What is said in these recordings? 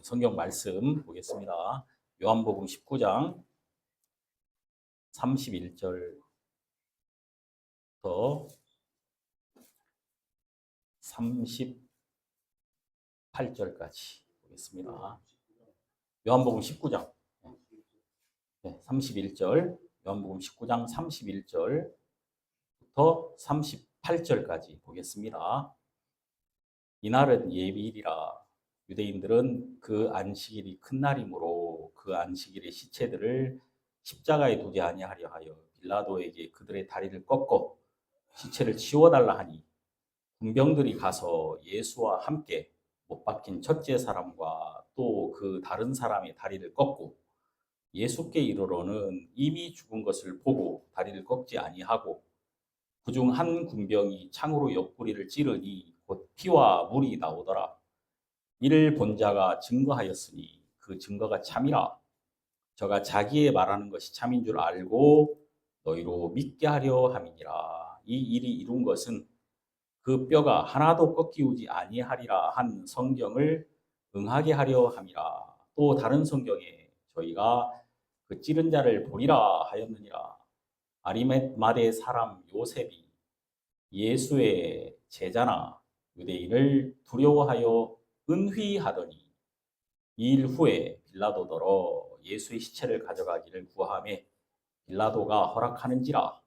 성경 말씀 보겠습니다. 요한복음 19장 31절부터 38절까지 보겠습니다. 요한복음 19장 31절, 요한복음 19장 31절부터 38절까지 보겠습니다. 이날은 예비일이라. 유대인들은 그 안식일이 큰 날이므로 그 안식일의 시체들을 십자가에 두지 아니하려 하여 빌라도에게 그들의 다리를 꺾어 시체를 치워달라 하니, 군병들이 가서 예수와 함께 못 박힌 첫째 사람과 또 그 다른 사람의 다리를 꺾고, 예수께 이르러는 이미 죽은 것을 보고 다리를 꺾지 아니하고, 그중 한 군병이 창으로 옆구리를 찌르니 곧 피와 물이 나오더라. 이를 본 자가 증거하였으니 그 증거가 참이라. 저가 자기의 말하는 것이 참인 줄 알고 너희로 믿게 하려 함이니라. 이 일이 이룬 것은 그 뼈가 하나도 꺾이우지 아니하리라 한 성경을 응하게 하려 함이라. 또 다른 성경에 저희가 그 찌른 자를 보리라 하였느니라. 아리마대 사람 요셉이 예수의 제자나 유대인을 두려워하여 은휘하더니, 이 일 후에 빌라도더러 예수의 시체를 가져가기를 구하매 빌라도가 허락하는지라.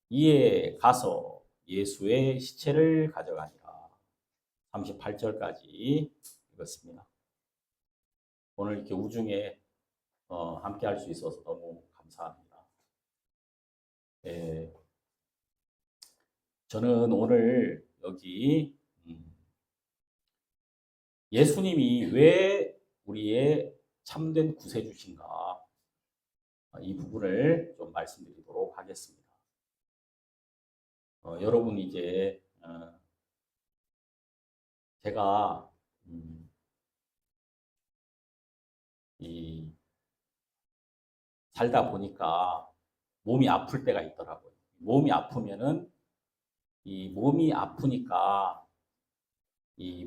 이에 가서 예수의 시체를 가져가니라. 38절까지 읽었습니다. 오늘 이렇게 우중에 함께 할 수 있어서 너무 감사합니다. 저는 오늘 여기 예수님이 왜 우리의 참된 구세주신가, 이 부분을 좀 말씀드리도록 하겠습니다. 여러분 이제 제가 살다 보니까 몸이 아플 때가 있더라고요. 몸이 아프면은 이 몸이 아프니까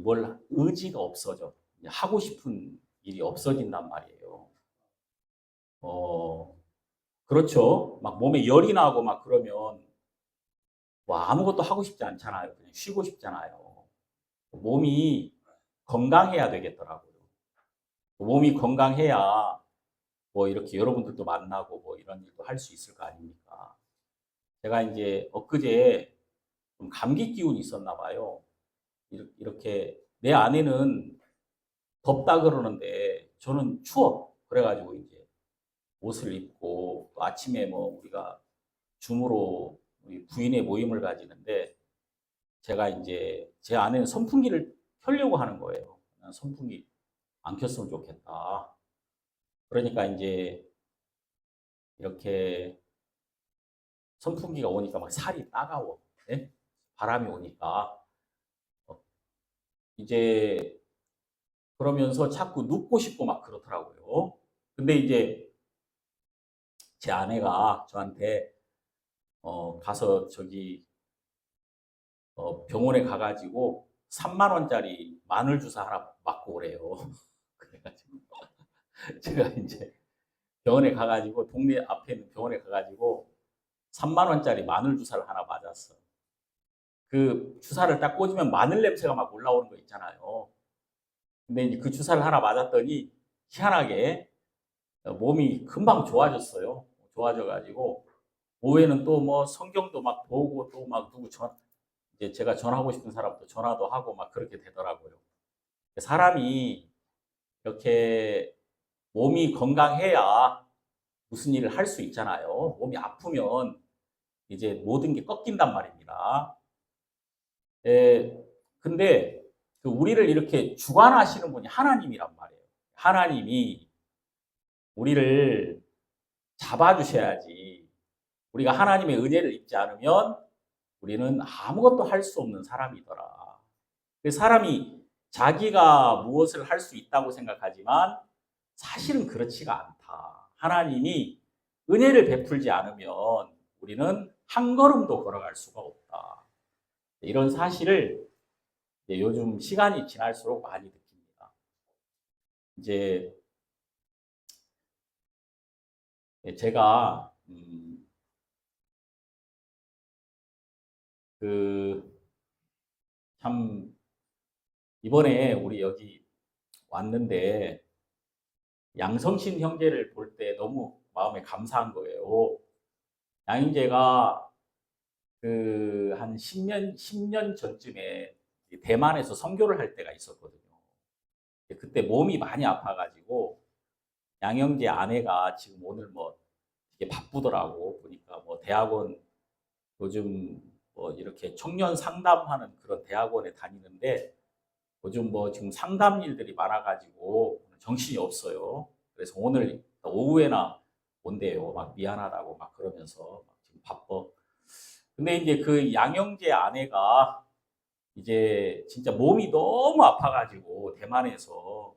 뭘 의지가 없어져. 하고 싶은 일이 없어진단 말이에요. 그렇죠. 막 몸에 열이 나고 막 그러면 아무것도 하고 싶지 않잖아요. 그냥 쉬고 싶잖아요. 몸이 건강해야 되겠더라고요. 몸이 건강해야 이렇게 여러분들도 만나고 이런 일도 할 수 있을 거 아닙니까? 제가 이제 엊그제 좀 감기 기운이 있었나 봐요. 이렇게 내 아내는 덥다 그러는데 저는 추워. 그래가지고 이제 옷을 입고, 또 아침에 우리가 줌으로 우리 부인의 모임을 가지는데, 제가 이제 제 아내는 선풍기를 켜려고 하는 거예요. 난 선풍기 안 켰으면 좋겠다. 그러니까 이제 이렇게 선풍기가 오니까 막 살이 따가워. 네? 바람이 오니까 이제 그러면서 자꾸 눕고 싶고 막 그렇더라고요. 근데 이제 제 아내가 저한테 가서 저기 병원에 가가지고 3만 원짜리 마늘 주사 하나 맞고 오래요. 그래가지고 제가 이제 병원에 가가지고, 동네 앞에 있는 병원에 가가지고 3만 원짜리 마늘 주사를 하나 맞았어. 그 주사를 딱 꽂으면 마늘 냄새가 막 올라오는 거 있잖아요. 근데 이제 그 주사를 하나 맞았더니 희한하게 몸이 금방 좋아졌어요. 좋아져가지고 오후에는 또 성경도 막 보고, 또 막 이제 제가 전하고 싶은 사람도 전화도 하고 막 그렇게 되더라고요. 사람이 이렇게 몸이 건강해야 무슨 일을 할 수 있잖아요. 몸이 아프면 이제 모든 게 꺾인단 말입니다. 근데 우리를 이렇게 주관하시는 분이 하나님이란 말이에요. 하나님이 우리를 잡아주셔야지. 우리가 하나님의 은혜를 입지 않으면 우리는 아무것도 할 수 없는 사람이더라. 사람이 자기가 무엇을 할 수 있다고 생각하지만 사실은 그렇지가 않다. 하나님이 은혜를 베풀지 않으면 우리는 한 걸음도 걸어갈 수가 없다. 이런 사실을 요즘 시간이 지날수록 많이 느낍니다. 이제 제가 그 참 이번에 우리 여기 왔는데 양성신 형제를 볼 때 너무 마음에 감사한 거예요. 양 형제가 그 한 10년 전쯤에 대만에서 선교를 할 때가 있었거든요. 그때 몸이 많이 아파가지고 양 형제 아내가 지금 오늘 뭐 되게 바쁘더라고. 보니까 뭐 대학원 요즘 뭐 이렇게 청년 상담하는 그런 대학원에 다니는데 요즘 뭐 지금 상담 일들이 많아가지고 정신이 없어요. 그래서 오늘 오후에나 온대요. 막 미안하다고 막 그러면서 막 지금 바빠. 근데 이제 그 양형제 아내가 이제 진짜 몸이 너무 아파가지고 대만에서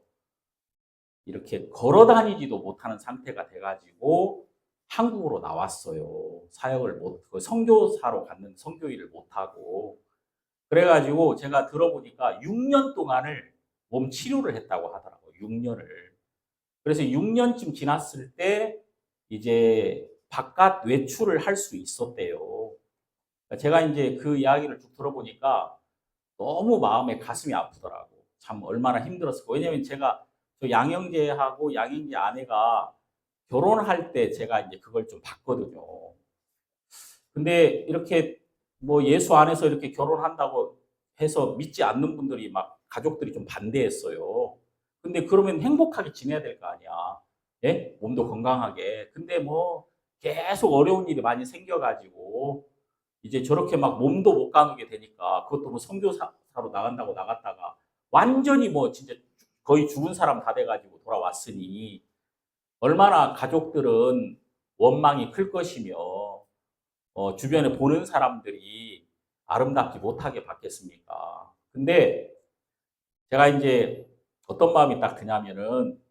이렇게 걸어 다니지도 못하는 상태가 돼가지고 한국으로 나왔어요. 사역을 못, 선교사로 갔는 선교일을 못하고. 그래가지고 제가 들어보니까 6년 동안을 몸 치료를 했다고 하더라고요. 6년을. 그래서 6년쯤 지났을 때 이제 바깥 외출을 할 수 있었대요. 제가 이제 그 이야기를 쭉 들어보니까 너무 마음에 가슴이 아프더라고. 참 얼마나 힘들었을까. 왜냐면 제가 저 양형제하고 양형제 아내가 결혼할 때 제가 이제 그걸 좀 봤거든요. 근데 이렇게 뭐 예수 안에서 이렇게 결혼한다고 해서 믿지 않는 분들이 막 가족들이 좀 반대했어요. 근데 그러면 행복하게 지내야 될 거 아니야. 예? 몸도 건강하게. 근데 뭐 계속 어려운 일이 많이 생겨가지고 이제 저렇게 막 몸도 못 가누게 되니까 그것도 뭐 선교사로 나간다고 나갔다가 완전히 뭐 진짜 거의 죽은 사람 다 돼가지고 돌아왔으니 얼마나 가족들은 원망이 클 것이며 주변에 보는 사람들이 아름답지 못하게 봤겠습니까? 근데 제가 이제 어떤 마음이 딱 드냐면은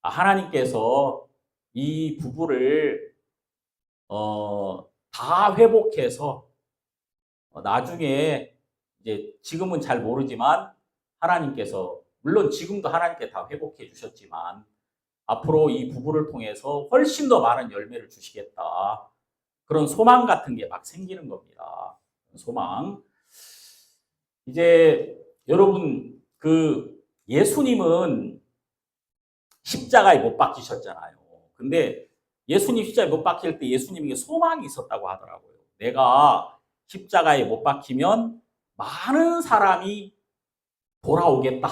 하나님께서 이 부부를 다 회복해서 나중에 이제 지금은 잘 모르지만 하나님께서 물론 지금도 하나님께 다 회복해 주셨지만 앞으로 이 부부를 통해서 훨씬 더 많은 열매를 주시겠다. 그런 소망 같은 게 막 생기는 겁니다. 소망. 이제 여러분 그 예수님은 십자가에 못 박히셨잖아요. 근데 예수님 십자가에 못 박힐 때 예수님에게 소망이 있었다고 하더라고요. 내가 십자가에 못 박히면 많은 사람이 돌아오겠다.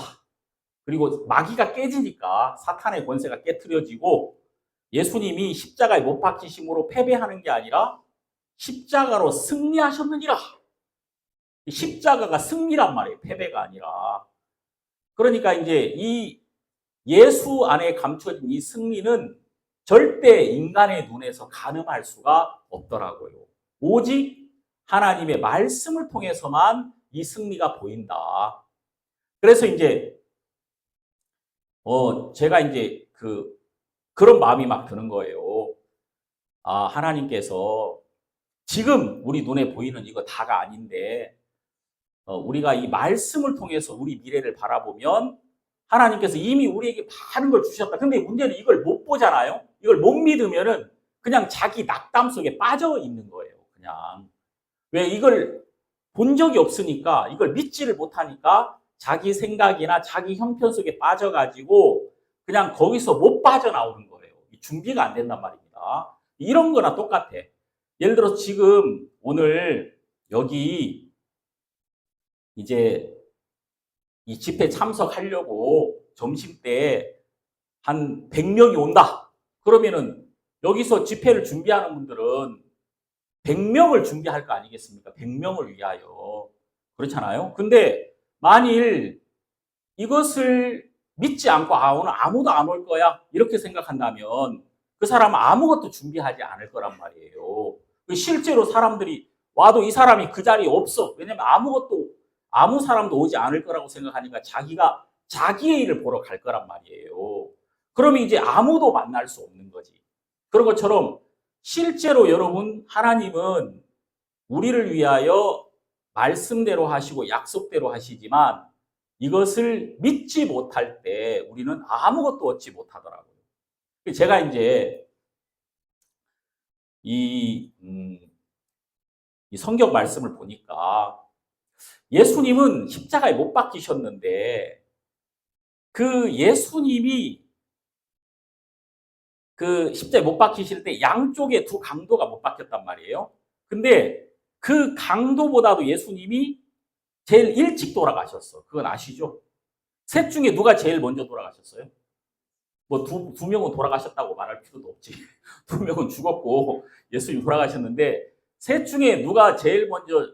그리고 마귀가 깨지니까 사탄의 권세가 깨트려지고 예수님이 십자가에 못 박히심으로 패배하는 게 아니라 십자가로 승리하셨느니라. 십자가가 승리란 말이에요. 패배가 아니라. 그러니까 이제 이 예수 안에 감춰진 이 승리는 절대 인간의 눈에서 가늠할 수가 없더라고요. 오직 하나님의 말씀을 통해서만 이 승리가 보인다. 그래서 이제 제가 이제 그런 마음이 막 드는 거예요. 하나님께서 지금 우리 눈에 보이는 이거 다가 아닌데 우리가 이 말씀을 통해서 우리 미래를 바라보면 하나님께서 이미 우리에게 많은 걸 주셨다. 근데 문제는 이걸 못 보잖아요. 이걸 못 믿으면은 그냥 자기 낙담 속에 빠져 있는 거예요. 그냥. 왜 이걸 본 적이 없으니까 이걸 믿지를 못하니까 자기 생각이나 자기 형편 속에 빠져가지고 그냥 거기서 못 빠져나오는 거예요. 준비가 안 된단 말입니다. 이런 거나 똑같아. 예를 들어 지금 오늘 여기 이제 이 집회 참석하려고 점심 때 한 100명이 온다. 그러면은 여기서 집회를 준비하는 분들은 100명을 준비할 거 아니겠습니까? 100명을 위하여. 그렇잖아요. 근데 만일 이것을 믿지 않고 오늘 아무도 안 올 거야 이렇게 생각한다면 그 사람은 아무것도 준비하지 않을 거란 말이에요. 실제로 사람들이 와도 이 사람이 그 자리에 없어. 왜냐면 아무 사람도 오지 않을 거라고 생각하니까 자기가 자기의 일을 보러 갈 거란 말이에요. 그러면 이제 아무도 만날 수 없는 거지. 그런 것처럼 실제로 여러분 하나님은 우리를 위하여 말씀대로 하시고 약속대로 하시지만 이것을 믿지 못할 때 우리는 아무것도 얻지 못하더라고요. 제가 이제 이 성경 말씀을 보니까 예수님은 십자가에 못 박히셨는데 그 예수님이 그 십자가에 못 박히실 때 양쪽에 두 강도가 못 박혔단 말이에요. 근데 그 강도보다도 예수님이 제일 일찍 돌아가셨어. 그건 아시죠? 셋 중에 누가 제일 먼저 돌아가셨어요? 뭐 두 명은 돌아가셨다고 말할 필요도 없지. 두 명은 죽었고 예수님 돌아가셨는데 셋 중에 누가 제일 먼저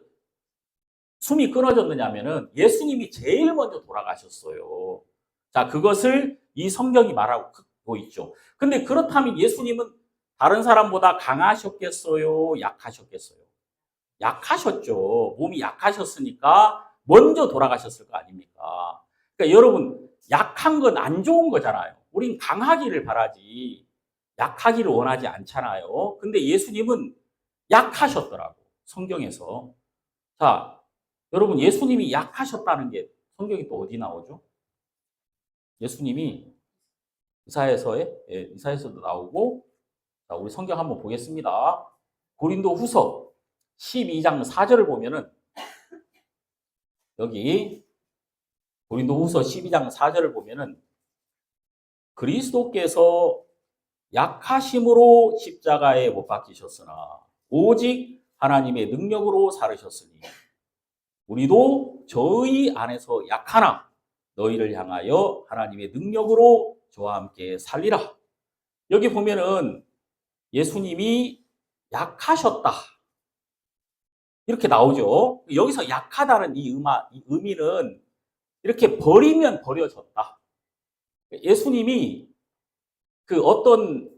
숨이 끊어졌느냐 하면은 예수님이 제일 먼저 돌아가셨어요. 자, 그것을 이 성경이 말하고 있죠. 근데 그렇다면 예수님은 다른 사람보다 강하셨겠어요? 약하셨겠어요? 약하셨죠. 몸이 약하셨으니까 먼저 돌아가셨을 거 아닙니까? 그러니까 여러분, 약한 건 안 좋은 거잖아요. 우린 강하기를 바라지 약하기를 원하지 않잖아요. 근데 예수님은 약하셨더라고, 성경에서. 자, 여러분, 예수님이 약하셨다는 게 성경이 또 어디 나오죠? 예수님이 이사야서도 나오고, 자, 우리 성경 한번 보겠습니다. 고린도 후서 12장 4절을 보면은, 여기 고린도 후서 12장 4절을 보면은, 그리스도께서 약하심으로 십자가에 못 박히셨으나 오직 하나님의 능력으로 살으셨으니 우리도 저희 안에서 약하나 너희를 향하여 하나님의 능력으로 저와 함께 살리라. 여기 보면은 예수님이 약하셨다 이렇게 나오죠. 여기서 약하다는 이 의미는 이렇게 버리면 버려졌다. 예수님이 그 어떤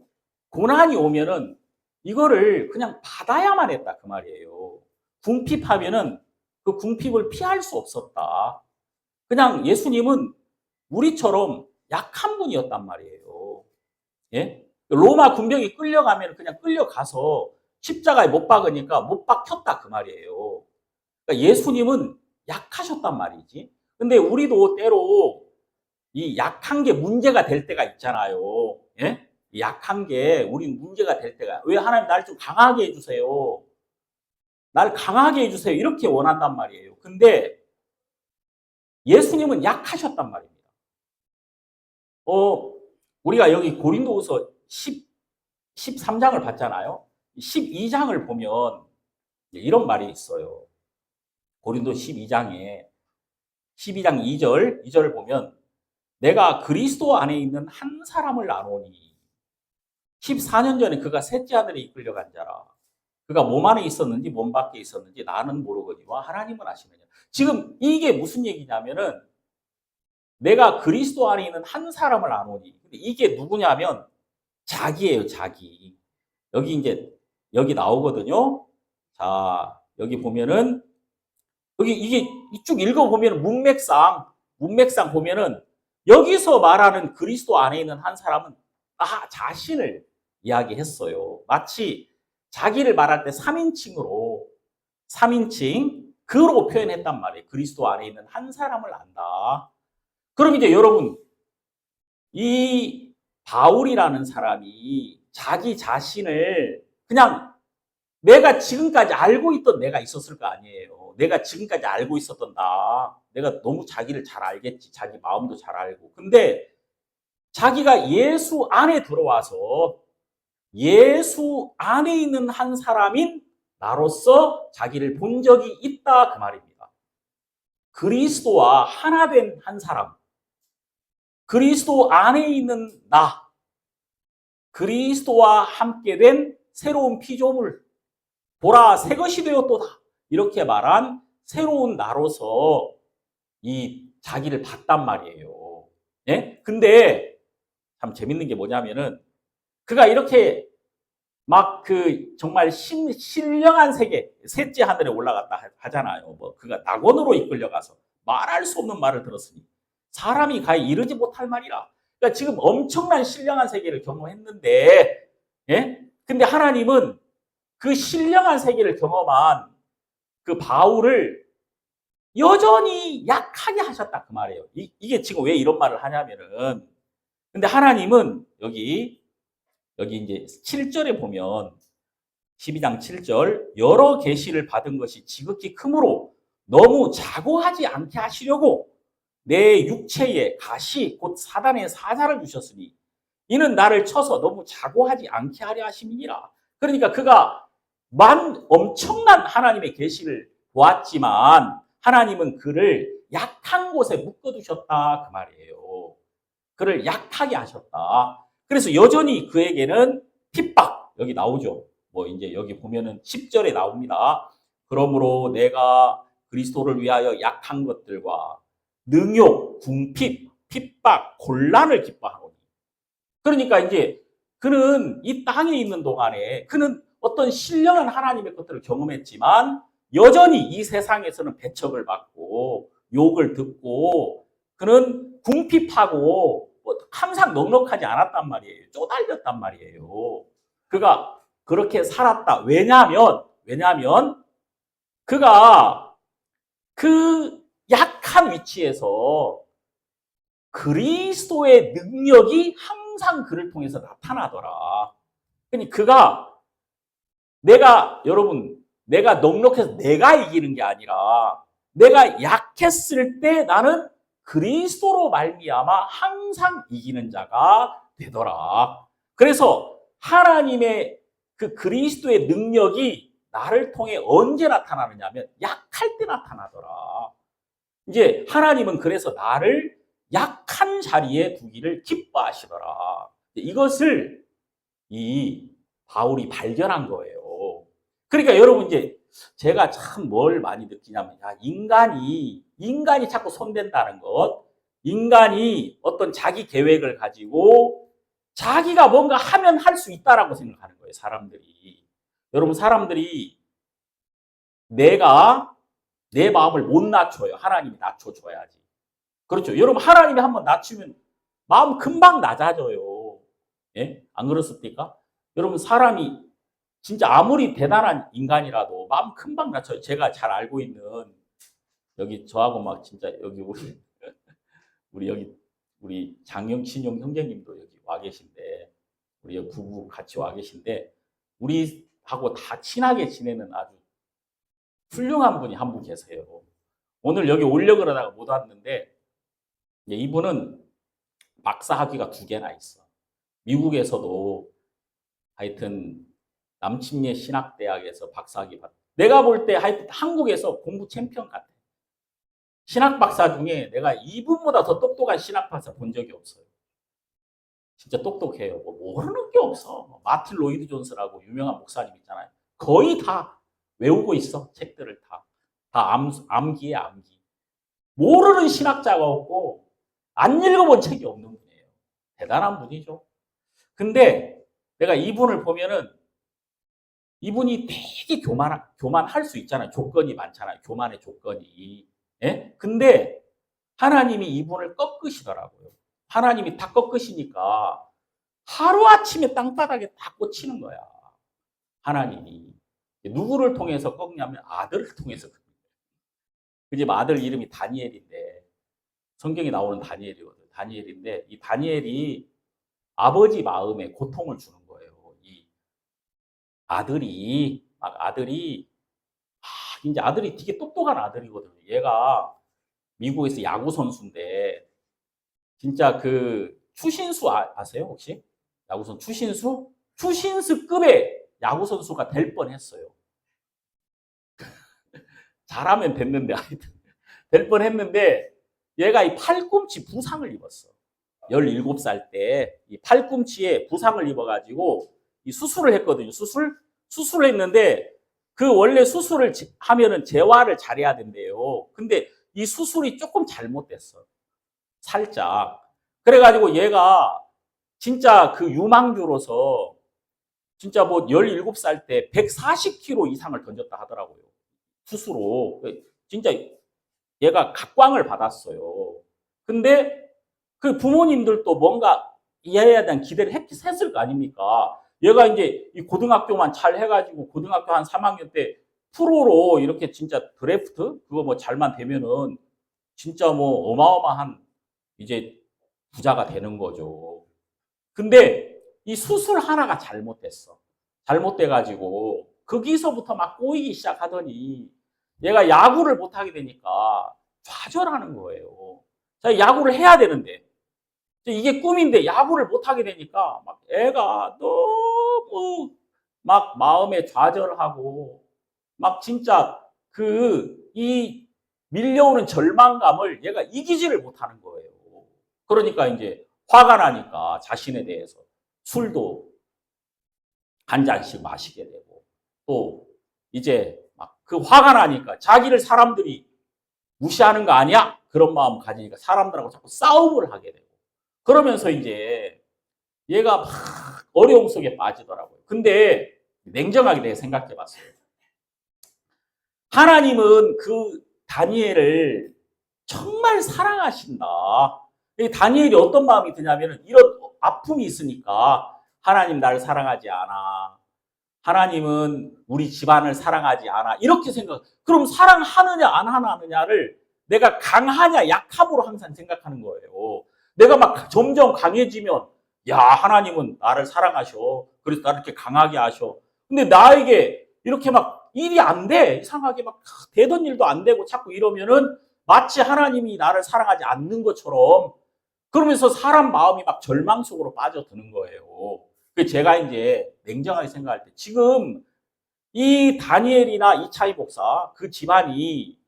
고난이 오면은 이거를 그냥 받아야만 했다 그 말이에요. 궁핍하면은 그 궁핍을 피할 수 없었다. 그냥 예수님은 우리처럼 약한 분이었단 말이에요. 예? 로마 군병이 끌려가면 그냥 끌려가서 십자가에 못 박으니까 못 박혔다 그 말이에요. 그러니까 예수님은 약하셨단 말이지. 근데 우리도 때로 이 약한 게 문제가 될 때가 있잖아요. 예? 약한 게 우린 문제가 될 때가, 왜 하나님 날 좀 강하게 해주세요. 날 강하게 해주세요. 이렇게 원한단 말이에요. 근데 예수님은 약하셨단 말입니다. 우리가 여기 고린도후서 13장을 봤잖아요. 12장을 보면 이런 말이 있어요. 고린도 12장 2절을 보면 내가 그리스도 안에 있는 한 사람을 아노니 14년 전에 그가 셋째 아들에 이끌려간 자라. 그가 몸 안에 있었는지 몸 밖에 있었는지 나는 모르거니와 하나님은 아시느냐. 지금 이게 무슨 얘기냐면은 내가 그리스도 안에 있는 한 사람을 아노니. 근데 이게 누구냐면 자기예요, 자기. 여기 나오거든요. 자, 여기 보면은 이게 쭉 읽어보면 문맥상 보면은 여기서 말하는 그리스도 안에 있는 한 사람은 자신을 이야기했어요. 마치 자기를 말할 때 3인칭 그로 표현했단 말이에요. 그리스도 안에 있는 한 사람을 안다. 그럼 이제 여러분, 이 바울이라는 사람이 자기 자신을 그냥 내가 지금까지 알고 있던 내가 있었을 거 아니에요. 내가 지금까지 알고 있었던 내가 너무 자기를 잘 알겠지. 자기 마음도 잘 알고. 근데 자기가 예수 안에 들어와서 예수 안에 있는 한 사람인 나로서 자기를 본 적이 있다 그 말입니다. 그리스도와 하나 된 한 사람. 그리스도 안에 있는 나. 그리스도와 함께 된 새로운 피조물. 보라 새 것이 되었도다. 이렇게 말한 새로운 나로서 이 자기를 봤단 말이에요. 예? 근데 참 재밌는 게 뭐냐면은 그가 이렇게 막 정말 신령한 세계, 셋째 하늘에 올라갔다 하잖아요. 그가 낙원으로 이끌려가서 말할 수 없는 말을 들었으니 사람이 가히 이르지 못할 말이라. 그러니까 지금 엄청난 신령한 세계를 경험했는데, 예? 근데 하나님은 그 신령한 세계를 경험한 그 바울을 여전히 약하게 하셨다 그 말이에요. 이게 지금 왜 이런 말을 하냐면은 근데 하나님은 여기 이제 7절에 보면 12장 7절 여러 계시를 받은 것이 지극히 크므로 너무 자고하지 않게 하시려고 내 육체에 가시 곧 사단의 사자를 주셨으니 이는 나를 쳐서 너무 자고하지 않게 하려 하심이니라. 그러니까 그가 엄청난 하나님의 계시를 보았지만 하나님은 그를 약한 곳에 묶어두셨다 그 말이에요. 그를 약하게 하셨다. 그래서 여전히 그에게는 핍박 여기 나오죠. 뭐 이제 여기 보면은 10절에 나옵니다. 그러므로 내가 그리스도를 위하여 약한 것들과 능욕, 궁핍, 핍박, 곤란을 기뻐하노니. 그러니까 이제 그는 이 땅에 있는 동안에 그는 어떤 신령한 하나님의 것들을 경험했지만 여전히 이 세상에서는 배척을 받고 욕을 듣고 그는 궁핍하고 항상 넉넉하지 않았단 말이에요. 쪼달렸단 말이에요. 그가 그렇게 살았다. 왜냐하면 그가 그 약한 위치에서 그리스도의 능력이 항상 그를 통해서 나타나더라. 그러니까 그가 내가 넉넉해서 내가 이기는 게 아니라 내가 약했을 때 나는 그리스도로 말미암아 항상 이기는 자가 되더라. 그래서 하나님의 그 그리스도의 능력이 나를 통해 언제 나타나느냐면 약할 때 나타나더라. 이제 하나님은 그래서 나를 약한 자리에 두기를 기뻐하시더라. 이것을 이 바울이 발견한 거예요. 그러니까 여러분 이제 제가 참 뭘 많이 느끼냐면 인간이 자꾸 손댄다는 것, 인간이 어떤 자기 계획을 가지고 자기가 뭔가 하면 할 수 있다라고 생각하는 거예요. 사람들이. 여러분 사람들이 내가 내 마음을 못 낮춰요. 하나님이 낮춰줘야지. 그렇죠. 여러분 하나님이 한번 낮추면 마음 금방 낮아져요. 예? 안 그렇습니까? 여러분 사람이 진짜 아무리 대단한 인간이라도 마음 금방 낮춰요. 제가 잘 알고 있는 여기 저하고 막 진짜 여기 우리 장영신용 형제님도 여기 와 계신데 우리 부부 같이 와 계신데 우리하고 다 친하게 지내는 아주 훌륭한 분이 한 분 계세요. 오늘 여기 오려고 그러다가 못 왔는데 이분은 박사 학위가 2개나 있어. 미국에서도 하여튼 남침례 신학대학에서 박사학위 받. 내가 볼 때 하여튼 한국에서 공부 챔피언 같아. 신학 박사 중에 내가 이분보다 더 똑똑한 신학 박사 본 적이 없어요. 진짜 똑똑해요. 뭐 모르는 게 없어. 마틴 로이드 존스라고 유명한 목사님 있잖아요. 거의 다 외우고 있어. 책들을 다. 다 암기에 암기. 모르는 신학자가 없고 안 읽어본 책이 없는 분이에요. 대단한 분이죠. 근데 내가 이분을 보면은 이분이 되게 교만할 수 있잖아요. 조건이 많잖아요. 교만의 조건이. 예? 근데 하나님이 이분을 꺾으시더라고요. 하나님이 다 꺾으시니까 하루아침에 땅바닥에 딱 꽂히는 거야. 하나님이. 누구를 통해서 꺾냐면 아들을 통해서 꺾는 거예요. 그 집 아들 이름이 다니엘인데 성경에 나오는 다니엘이거든. 다니엘인데 이 다니엘이 아버지 마음에 고통을 주는 거예요. 이 아들이 이제 아들이 되게 똑똑한 아들이거든요. 얘가 미국에서 야구 선수인데 진짜 그 추신수 아세요 혹시? 야구선 추신수? 추신수급의 야구 선수가 될 뻔했어요. 잘하면 됐는데 하여튼 될 뻔했는데 얘가 이 팔꿈치 부상을 입었어. 17살 때 이 팔꿈치에 부상을 입어가지고 이 수술을 했거든요. 수술을 했는데 그 원래 수술을 하면은 재활을 잘해야 된대요. 근데 이 수술이 조금 잘못됐어. 살짝. 그래가지고 얘가 진짜 그 유망주로서 진짜 뭐 17살 때 140kg 이상을 던졌다 하더라고요. 스스로. 진짜 얘가 각광을 받았어요. 근데 그 부모님들도 뭔가 얘에 대한 기대를 했을 거 아닙니까? 얘가 이제 이 고등학교만 잘 해가지고 고등학교 한 3학년 때 프로로 이렇게 진짜 드래프트 그거 뭐 잘만 되면은 진짜 뭐 어마어마한 이제 부자가 되는 거죠. 근데 이 수술 하나가 잘못됐어. 잘못돼가지고 거기서부터 막 꼬이기 시작하더니 얘가 야구를 못하게 되니까 좌절하는 거예요. 자, 야구를 해야 되는데 이게 꿈인데 야구를 못하게 되니까 막 애가 너무 막 마음에 좌절하고 막 진짜 이 밀려오는 절망감을 얘가 이기지를 못하는 거예요. 그러니까 이제 화가 나니까 자신에 대해서 술도 한 잔씩 마시게 되고 또 이제 막 그 화가 나니까 자기를 사람들이 무시하는 거 아니야? 그런 마음 가지니까 사람들하고 자꾸 싸움을 하게 되고 그러면서 이제 얘가 막 어려움 속에 빠지더라고요. 근데 냉정하게 내가 생각해 봤어요. 하나님은 그 다니엘을 정말 사랑하신다. 다니엘이 어떤 마음이 드냐면 이런 아픔이 있으니까 하나님 나를 사랑하지 않아. 하나님은 우리 집안을 사랑하지 않아. 이렇게 생각. 그럼 사랑하느냐 안 하느냐를 내가 강하냐 약함으로 항상 생각하는 거예요. 내가 막 점점 강해지면 야 하나님은 나를 사랑하셔. 그래서 나를 이렇게 강하게 하셔. 근데 나에게 이렇게 막 일이 안 돼. 이상하게 막 되던 일도 안 되고 자꾸 이러면은 마치 하나님이 나를 사랑하지 않는 것처럼 그러면서 사람 마음이 막 절망 속으로 빠져드는 거예요. 그 제가 이제 냉정하게 생각할 때 지금 이 다니엘이나 이차이 목사 그 집안이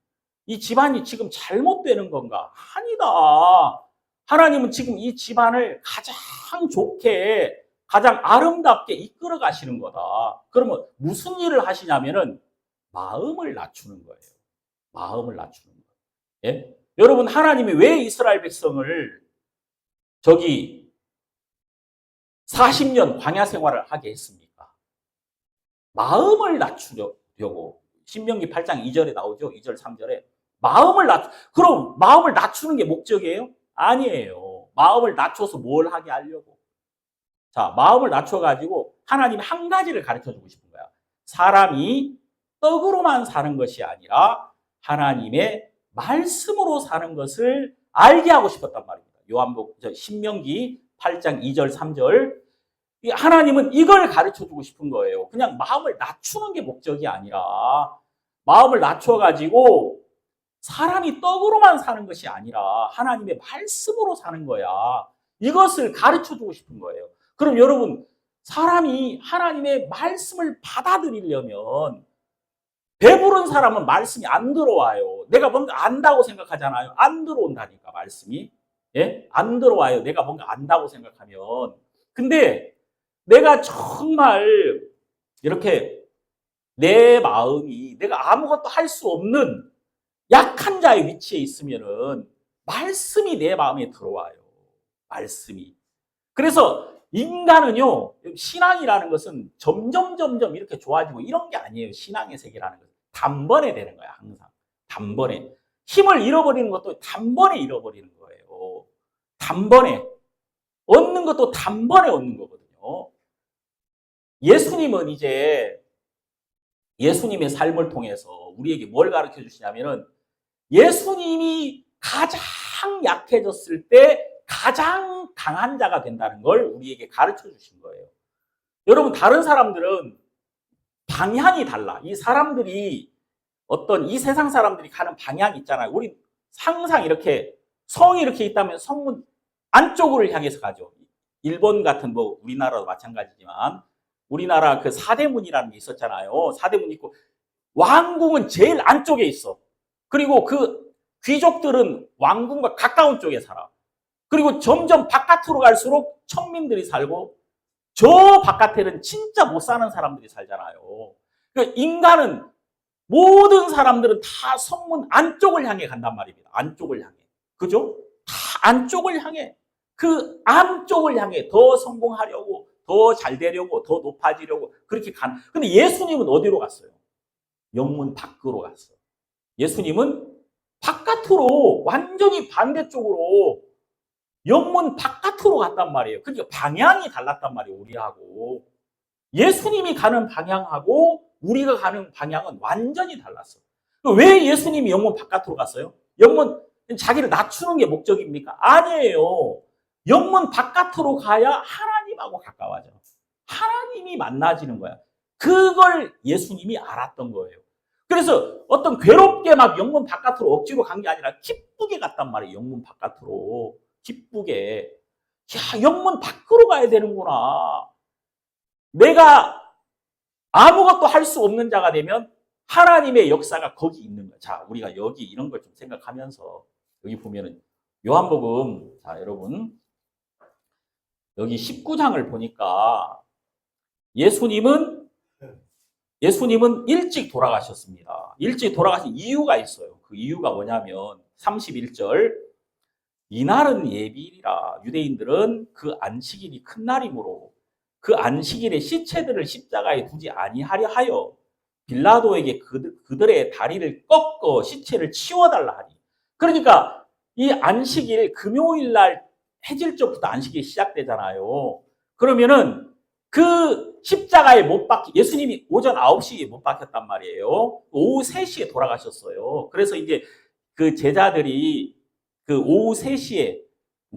이 집안이 지금 잘못되는 건가? 아니다. 하나님은 지금 이 집안을 가장 좋게 가장 아름답게 이끌어 가시는 거다. 그러면 무슨 일을 하시냐면은 마음을 낮추는 거예요. 마음을 낮추는 거예요. 예? 여러분 하나님이 왜 이스라엘 백성을 저기 40년 광야 생활을 하게 했습니까? 마음을 낮추려고. 신명기 8장 2절에 나오죠. 2절 3절에. 그럼 마음을 낮추는 게 목적이에요? 아니에요. 마음을 낮춰서 뭘 하게 하려고. 자, 마음을 낮춰가지고 하나님 한 가지를 가르쳐 주고 싶은 거야. 사람이 떡으로만 사는 것이 아니라 하나님의 말씀으로 사는 것을 알게 하고 싶었단 말입니다. 신명기 8장 2절 3절. 하나님은 이걸 가르쳐 주고 싶은 거예요. 그냥 마음을 낮추는 게 목적이 아니라 마음을 낮춰가지고 사람이 떡으로만 사는 것이 아니라 하나님의 말씀으로 사는 거야. 이것을 가르쳐 주고 싶은 거예요. 그럼 여러분 사람이 하나님의 말씀을 받아들이려면 배부른 사람은 말씀이 안 들어와요. 내가 뭔가 안다고 생각하잖아요. 안 들어온다니까 말씀이. 예? 안 들어와요. 내가 뭔가 안다고 생각하면. 근데 내가 정말 이렇게 내 마음이 내가 아무것도 할 수 없는 약한 자의 위치에 있으면은 말씀이 내 마음에 들어와요. 말씀이. 그래서 인간은요, 신앙이라는 것은 점점 이렇게 좋아지고 이런 게 아니에요. 신앙의 세계라는 것은. 단번에 되는 거야, 항상. 단번에. 힘을 잃어버리는 것도 단번에 잃어버리는 거예요. 단번에. 얻는 것도 단번에 얻는 거거든요. 예수님은 이제 예수님의 삶을 통해서 우리에게 뭘 가르쳐 주시냐면은 예수님이 가장 약해졌을 때 가장 강한 자가 된다는 걸 우리에게 가르쳐 주신 거예요. 여러분 다른 사람들은 방향이 달라. 이 사람들이 이 세상 사람들이 가는 방향이 있잖아요. 우리 항상 이렇게 성이 이렇게 있다면 성문 안쪽을 향해서 가죠. 일본 같은 뭐 우리나라도 마찬가지지만 우리나라 그 사대문이라는 게 있었잖아요. 사대문 있고 왕궁은 제일 안쪽에 있어. 그리고 그 귀족들은 왕궁과 가까운 쪽에 살아. 그리고 점점 바깥으로 갈수록 천민들이 살고 저 바깥에는 진짜 못 사는 사람들이 살잖아요. 그러니까 인간은 모든 사람들은 다 성문 안쪽을 향해 간단 말입니다. 안쪽을 향해. 그죠? 다 안쪽을 향해. 그 안쪽을 향해 더 성공하려고, 더 잘 되려고, 더 높아지려고 그렇게 간. 근데 예수님은 어디로 갔어요? 영문 밖으로 갔어. 예수님은 바깥으로 완전히 반대쪽으로 영문 바깥으로 갔단 말이에요. 그러니까 방향이 달랐단 말이에요. 우리하고. 예수님이 가는 방향하고 우리가 가는 방향은 완전히 달랐어. 왜 예수님이 영문 바깥으로 갔어요? 영문 자기를 낮추는 게 목적입니까? 아니에요. 영문 바깥으로 가야 하나님하고 가까워져. 하나님이 만나지는 거야. 그걸 예수님이 알았던 거예요. 그래서 어떤 괴롭게 막 영문 바깥으로 억지로 간 게 아니라 기쁘게 갔단 말이에요. 영문 바깥으로. 기쁘게. 야, 영문 밖으로 가야 되는구나. 내가 아무것도 할 수 없는 자가 되면 하나님의 역사가 거기 있는 거야. 자, 우리가 여기 이런 걸 좀 생각하면서 여기 보면은 요한복음, 자, 여러분 여기 19장을 보니까 예수님은 일찍 돌아가셨습니다. 일찍 돌아가신 이유가 있어요. 그 이유가 뭐냐면 31절 이날은 예비일이라 유대인들은 그 안식일이 큰 날이므로 그 안식일에 시체들을 십자가에 두지 아니하려 하여 빌라도에게 그들의 다리를 꺾어 시체를 치워달라 하니. 그러니까 이 안식일 금요일 날 해질적부터 안식일이 시작되잖아요. 그러면은 그 십자가에 못 박히 예수님이 오전 9시에 못 박혔단 말이에요. 오후 3시에 돌아가셨어요. 그래서 이제 그 제자들이 그 오후 3시에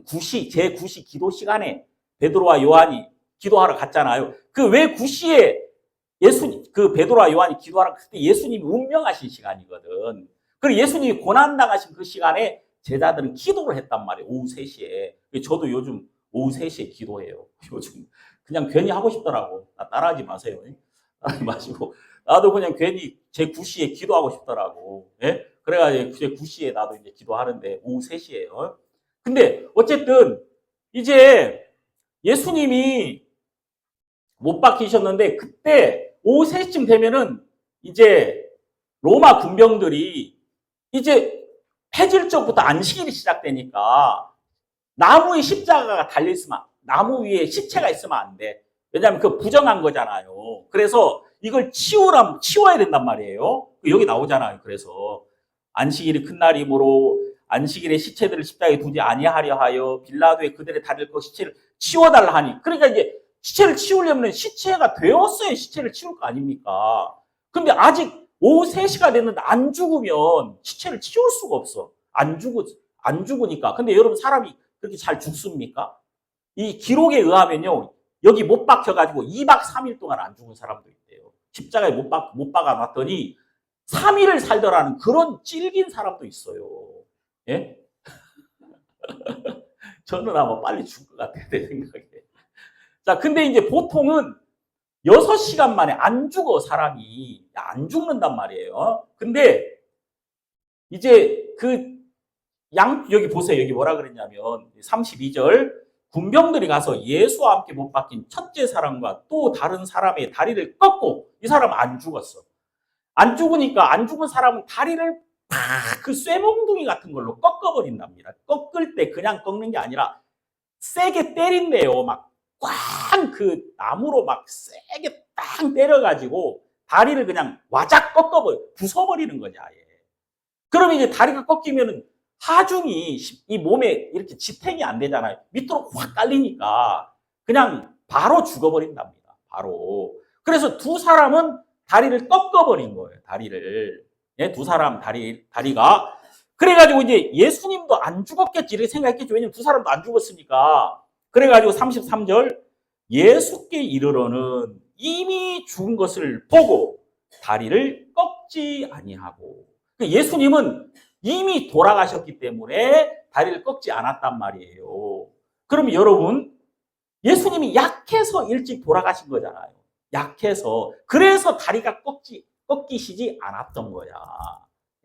제9시 기도 시간에 베드로와 요한이 기도하러 갔잖아요. 그 왜 9시에 그 베드로와 요한이 기도하러 갔을 때 예수님이 운명하신 시간이거든. 그리고 예수님이 고난당하신 그 시간에 제자들은 기도를 했단 말이에요. 오후 3시에. 저도 요즘 오후 3시에 기도해요. 요즘 그냥 괜히 하고 싶더라고. 따라하지 마세요. 따라하지 마시고. 나도 그냥 괜히 제 9시에 기도하고 싶더라고. 예? 그래가지고 제 9시에 나도 이제 기도하는데 오후 3시에요. 근데 어쨌든 이제 예수님이 못 박히셨는데 그때 오후 3시쯤 되면은 이제 로마 군병들이 이제 해질적부터 안식일이 시작되니까 나무에 십자가가 달려있으면 나무 위에 시체가 있으면 안 돼. 왜냐하면 그 부정한 거잖아요. 그래서 이걸 치워야 된단 말이에요. 여기 나오잖아요. 그래서 안식일이 큰 날이므로 안식일에 시체들을 십자가에 두지 아니하려 하여 빌라도에 그들의 다리를 꺾어 시체를 치워달라 하니. 그러니까 이제 시체를 치우려면 시체가 되었어야 시체를 치울 거 아닙니까? 근데 아직 오후 3시가 됐는데 안 죽으면 시체를 치울 수가 없어. 안 죽으니까. 근데 여러분 사람이 그렇게 잘 죽습니까? 이 기록에 의하면요. 여기 못 박혀가지고 2박 3일 동안 안 죽은 사람도 있대요. 십자가에 못 박아놨더니 3일을 살더라는 그런 찔긴 사람도 있어요. 예? 저는 아마 빨리 죽을 것 같아요. 내 생각에. 자, 근데 이제 보통은 6시간 만에 안 죽어, 사람이. 안 죽는단 말이에요. 근데 이제 여기 보세요. 여기 뭐라 그랬냐면 32절 군병들이 가서 예수와 함께 못 박힌 첫째 사람과 또 다른 사람의 다리를 꺾고 이 사람은 안 죽었어. 안 죽으니까 안 죽은 사람은 다리를 그 쇠몽둥이 같은 걸로 꺾어버린답니다. 꺾을 때 그냥 꺾는 게 아니라 세게 때린대요. 막 꽝 그 나무로 막 세게 땅 때려가지고 다리를 그냥 와작 부숴버리는 거지 아예. 그러면 이제 다리가 꺾이면은 하중이 이 몸에 이렇게 지탱이 안 되잖아요. 밑으로 확 깔리니까 그냥 바로 죽어버린답니다. 바로. 그래서 두 사람은 다리를 꺾어버린 거예요. 다리를. 예, 두 사람 다리가. 그래가지고 이제 예수님도 안 죽었겠지 이렇게 생각했겠죠. 왜냐면 두 사람도 안 죽었으니까. 그래가지고 33절 예수께 이르러는 이미 죽은 것을 보고 다리를 꺾지 아니하고. 예수님은 이미 돌아가셨기 때문에 다리를 꺾지 않았단 말이에요. 그럼 여러분, 예수님이 약해서 일찍 돌아가신 거잖아요. 약해서. 그래서 다리가 꺾이시지 않았던 거야.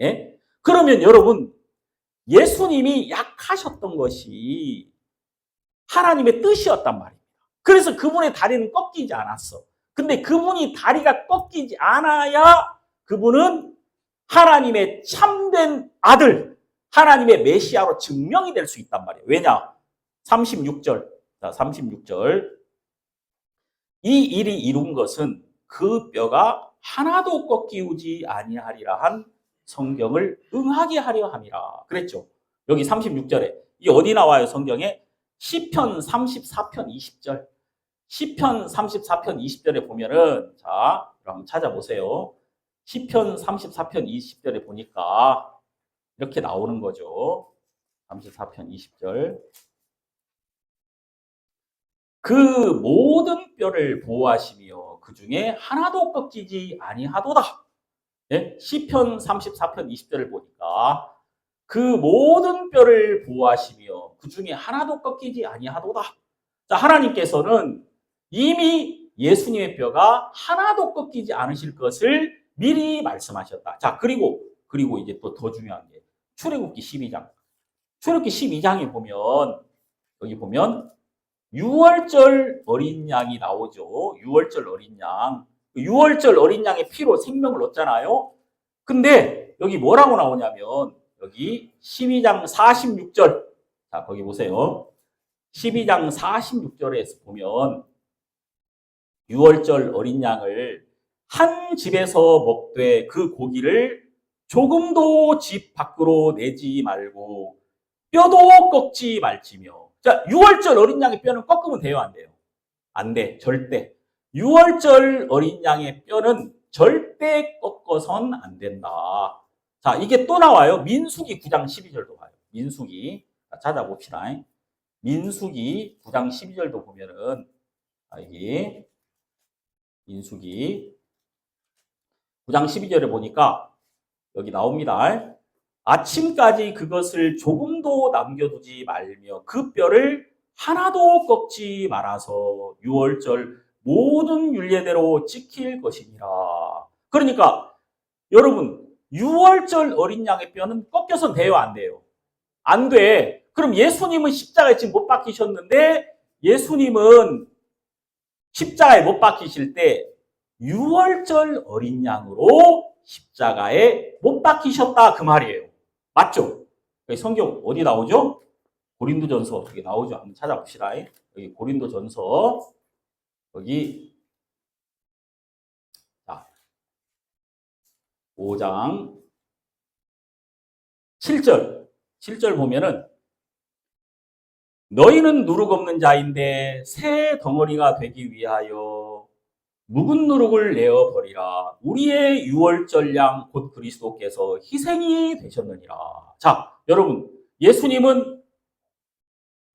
예? 그러면 여러분, 예수님이 약하셨던 것이 하나님의 뜻이었단 말입니다. 그래서 그분의 다리는 꺾이지 않았어. 근데 그분이 다리가 꺾이지 않아야 그분은 하나님의 참된 아들, 하나님의 메시아로 증명이 될 수 있단 말이에요. 왜냐? 36절. 자, 36절. 이 일이 이룬 것은 그 뼈가 하나도 꺾이우지 아니하리라 한 성경을 응하게 하려 함이라. 그랬죠. 여기 36절에. 이 어디 나와요, 성경에? 시편 34편 20절. 시편 34편 20절에 보면은, 자, 한번 찾아보세요. 시편 34편 20절에 보니까 이렇게 나오는 거죠. 34편 20절. 그 모든 뼈를 보호하시며 그 중에 하나도 꺾이지 아니하도다. 예? 시편 34편 20절을 보니까 그 모든 뼈를 보호하시며 그 중에 하나도 꺾이지 아니하도다. 자, 하나님께서는 이미 예수님의 뼈가 하나도 꺾이지 않으실 것을 미리 말씀하셨다. 자, 그리고 이제 또 더 중요한 게 출애굽기 12장. 출애굽기 12장에 보면 여기 보면 유월절 어린 양이 나오죠. 유월절 어린 양. 유월절 어린 양의 피로 생명을 얻잖아요. 근데 여기 뭐라고 나오냐면 여기 12장 46절. 자, 거기 보세요. 12장 46절에 보면 유월절 어린 양을 한 집에서 먹되 그 고기를 조금도 집 밖으로 내지 말고 뼈도 꺾지 말지며. 자, 유월절 어린 양의 뼈는 꺾으면 돼요, 안 돼요? 안 돼, 절대. 유월절 어린 양의 뼈는 절대 꺾어선 안 된다. 자, 이게 또 나와요. 민수기 9장 12절도 봐요. 민수기. 찾아봅시다. 민수기 9장 12절도 보면은, 여기, 민수기 9장 12절에 보니까 여기 나옵니다. 아침까지 그것을 조금도 남겨두지 말며 그 뼈를 하나도 꺾지 말아서 유월절 모든 율례대로 지킬 것이니라. 그러니까 여러분, 유월절 어린 양의 뼈는 꺾여선 돼요, 안 돼요? 안 돼. 그럼 예수님은 십자가에 지금 못 박히셨는데 예수님은 십자가에 못 박히실 때 유월절 어린 양으로 십자가에 못 박히셨다 그 말이에요. 맞죠? 성경 어디 나오죠? 고린도전서 여기 나오죠. 한번 찾아봅시다. 여기 고린도전서 여기 5장 7절 보면은 너희는 누룩 없는 자인데 새 덩어리가 되기 위하여 묵은 누룩을 내어 버리라. 우리의 유월절 양 곧 그리스도께서 희생이 되셨느니라. 자, 여러분, 예수님은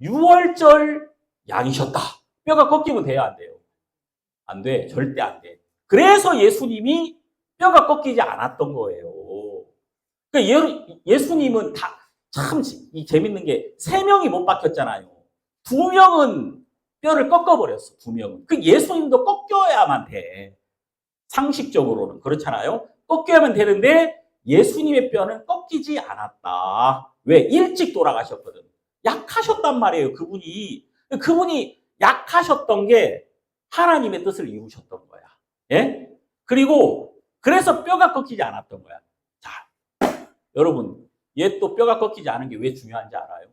유월절 양이셨다. 뼈가 꺾이면 돼야 안 돼요? 안 돼. 절대 안 돼. 그래서 예수님이 뼈가 꺾이지 않았던 거예요. 그러니까 예수님은 참 재밌는 게 3명이 못 박혔잖아요. 2명은 뼈를 꺾어버렸어. 2명은. 그 예수님도 꺾여야만 돼. 상식적으로는 그렇잖아요. 꺾여야만 되는데 예수님의 뼈는 꺾이지 않았다. 왜? 일찍 돌아가셨거든. 약하셨단 말이에요. 그분이 약하셨던 게 하나님의 뜻을 이루셨던 거야. 예? 그리고 그래서 뼈가 꺾이지 않았던 거야. 자, 여러분, 얘 또 뼈가 꺾이지 않은 게 왜 중요한지 알아요?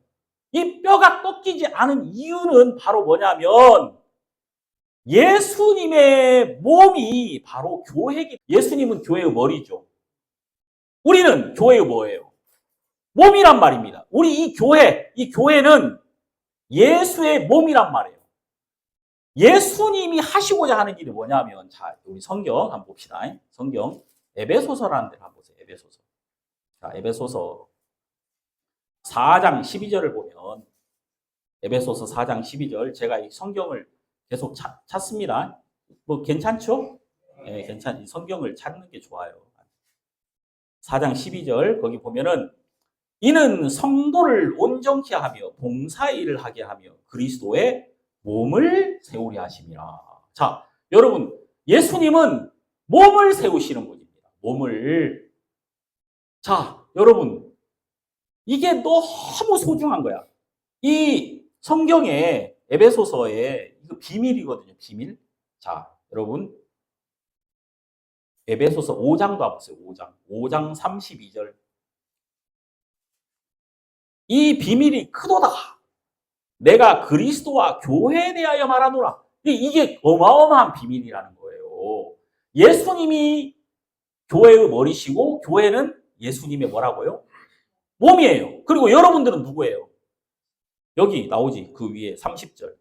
이 뼈가 꺾이지 않은 이유는 바로 뭐냐면 예수님의 몸이 바로 예수님은 교회의 머리죠. 우리는 교회의 뭐예요? 몸이란 말입니다. 우리 이 교회는 예수의 몸이란 말이에요. 예수님이 하시고자 하는 일이 뭐냐면, 자, 우리 성경 한번 봅시다. 성경 에베소서라는 데를 한번 보세요. 에베소서. 자, 에베소서 4장 12절을 보면, 에베소서 4장 12절, 제가 이 성경을 계속 찾습니다. 뭐 괜찮죠? 네, 성경을 찾는 게 좋아요. 4장 12절 거기 보면은 이는 성도를 온전케 하며 봉사의 일을 하게 하며 그리스도의 몸을 세우려 하심이라. 자, 여러분, 예수님은 몸을 세우시는 분입니다. 몸을. 자, 여러분, 이게 너무 소중한 거야. 이 성경에 에베소서에 이거 비밀이거든요. 비밀. 자, 여러분, 에베소서 5장 봐보세요. 5장 32절. 이 비밀이 크도다. 내가 그리스도와 교회에 대하여 말하노라. 이게 어마어마한 비밀이라는 거예요. 예수님이 교회의 머리시고 교회는 예수님의 뭐라고요? 몸이에요. 그리고 여러분들은 누구예요? 여기 나오지. 그 위에 30절.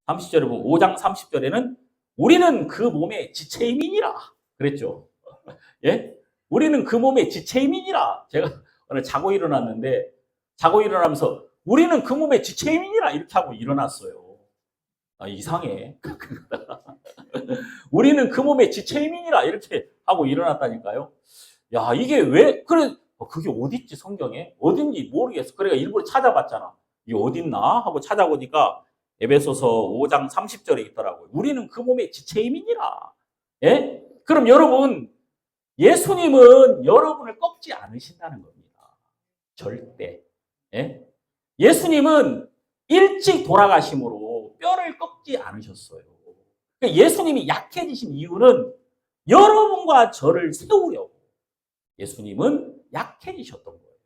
30절에 보면 5장 30절에는 우리는 그 몸의 지체임이니라 그랬죠. 예? 우리는 그 몸의 지체임이니라. 제가 오늘 자고 일어났는데 자고 일어나면서 우리는 그 몸의 지체임이니라 이렇게 하고 일어났어요. 아, 이상해. 우리는 그 몸의 지체임이니라 이렇게 하고 일어났다니까요. 야, 이게 왜 그래? 그게 어딨지 성경에? 어딘지 모르겠어. 그래가 일부러 찾아봤잖아. 이게 어딨나 하고 찾아보니까 에베소서 5장 30절에 있더라고요. 우리는 그 몸의 지체임이니라. 예? 그럼 여러분, 예수님은 여러분을 꺾지 않으신다는 겁니다. 절대. 예? 예수님은 일찍 돌아가심으로 뼈를 꺾지 않으셨어요. 그러니까 예수님이 약해지신 이유는 여러분과 저를 세우려고 예수님은 약해지셨던 거예요.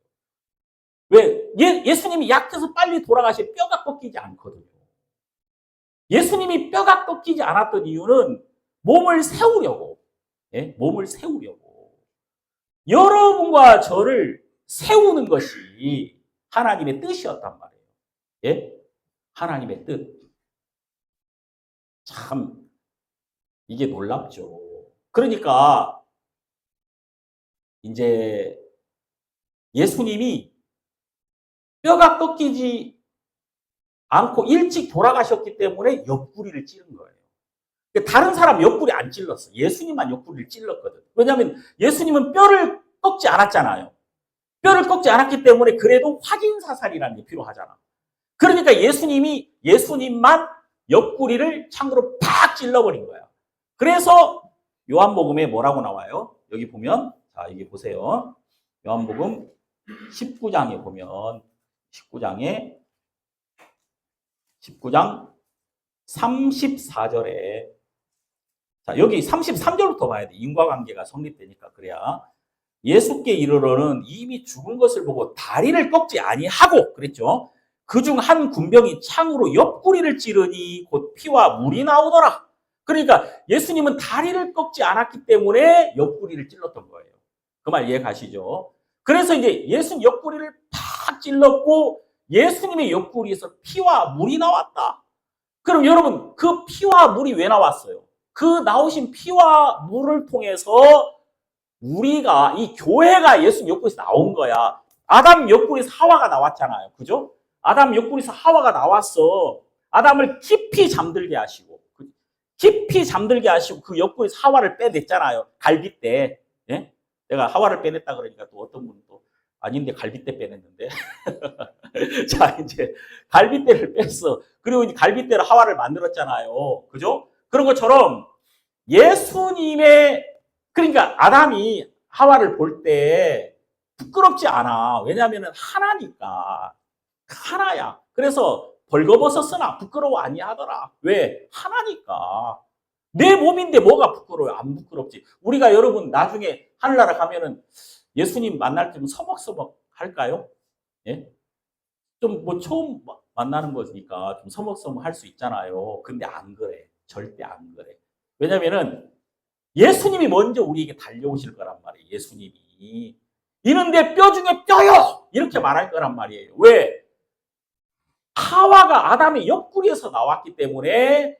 왜? 예수님이 약해서 빨리 돌아가실 뼈가 꺾이지 않거든요. 예수님이 뼈가 꺾이지 않았던 이유는 몸을 세우려고, 예? 몸을 세우려고. 여러분과 저를 세우는 것이 하나님의 뜻이었단 말이에요. 예? 하나님의 뜻. 참, 이게 놀랍죠. 그러니까, 이제, 예수님이 뼈가 꺾이지 않고 일찍 돌아가셨기 때문에 옆구리를 찌른 거예요. 다른 사람 옆구리 안 찔렀어. 예수님만 옆구리를 찔렀거든. 왜냐하면 예수님은 뼈를 꺾지 않았잖아요. 뼈를 꺾지 않았기 때문에 그래도 확인사살이라는 게 필요하잖아. 그러니까 예수님만 옆구리를 창으로 팍 찔러버린 거야. 그래서 요한복음에 뭐라고 나와요? 여기 보면, 자, 여기 보세요. 요한복음 19장에 보면, 19장 34절에, 자, 여기 33절부터 봐야 돼. 인과관계가 성립되니까. 그래야. 예수께 이르러는 이미 죽은 것을 보고 다리를 꺾지 아니하고, 그랬죠. 그중 한 군병이 창으로 옆구리를 찌르니 곧 피와 물이 나오더라. 그러니까 예수님은 다리를 꺾지 않았기 때문에 옆구리를 찔렀던 거예요. 그 말 이해 가시죠? 그래서 이제 예수님 옆구리를 팍 찔렀고 예수님의 옆구리에서 피와 물이 나왔다. 그럼 여러분, 그 피와 물이 왜 나왔어요? 그 나오신 피와 물을 통해서 우리가, 이 교회가 예수님 옆구리에서 나온 거야. 아담 옆구리에서 하와가 나왔잖아요. 그죠? 아담 옆구리에서 하와가 나왔어. 아담을 깊이 잠들게 하시고 그 옆구리에서 하와를 빼냈잖아요. 갈빗대. 예? 내가 하와를 빼냈다 그러니까 또 어떤 분은 또 아닌데 갈빗대 빼냈는데. 자, 이제 갈빗대를 뺐어. 그리고 이제 갈빗대로 하와를 만들었잖아요. 그죠? 그런 것처럼 그러니까 아담이 하와를 볼 때 부끄럽지 않아. 왜냐하면 하나니까. 하나야. 그래서 벌거벗었으나 부끄러워 아니하더라. 왜? 하나니까. 내 몸인데 뭐가 부끄러워요? 안 부끄럽지. 우리가 여러분 나중에 하늘나라 가면은 예수님 만날 때면 서먹서먹 할까요? 예? 좀 뭐 처음 만나는 거니까 좀 서먹서먹 할 수 있잖아요. 근데 안 그래. 절대 안 그래. 왜냐면은 예수님이 먼저 우리에게 달려오실 거란 말이에요. 예수님이. 이런데 뼈 중에 뼈요! 이렇게 말할 거란 말이에요. 왜? 하와가 아담의 옆구리에서 나왔기 때문에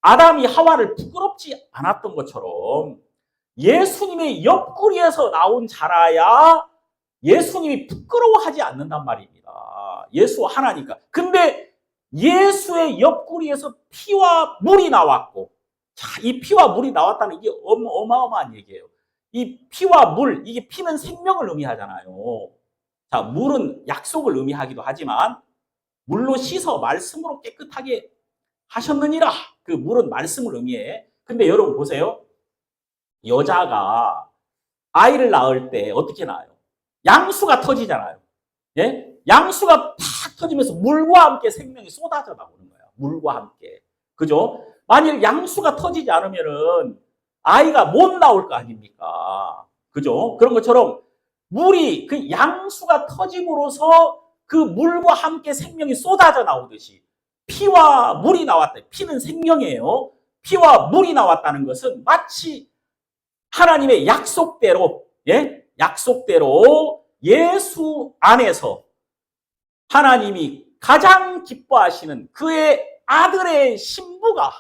아담이 하와를 부끄럽지 않았던 것처럼 예수님의 옆구리에서 나온 자라야 예수님이 부끄러워하지 않는단 말입니다. 예수 하나니까. 근데 예수의 옆구리에서 피와 물이 나왔고, 자, 이 피와 물이 나왔다는 이게 어마어마한 얘기예요. 이 피와 물, 이게 피는 생명을 의미하잖아요. 자, 물은 약속을 의미하기도 하지만 물로 씻어 말씀으로 깨끗하게 하셨느니라. 그 물은 말씀을 의미해. 근데 여러분 보세요. 여자가 아이를 낳을 때 어떻게 낳아요? 양수가 터지잖아요. 예? 양수가 팍 터지면서 물과 함께 생명이 쏟아져 나오는 거예요. 물과 함께. 그죠? 만일 양수가 터지지 않으면은 아이가 못 나올 거 아닙니까? 그죠? 그런 것처럼 물이 그 양수가 터짐으로써 그 물과 함께 생명이 쏟아져 나오듯이 피와 물이 나왔다. 피는 생명이에요. 피와 물이 나왔다는 것은 마치 하나님의 약속대로, 예? 약속대로 예수 안에서 하나님이 가장 기뻐하시는 그의 아들의 신부가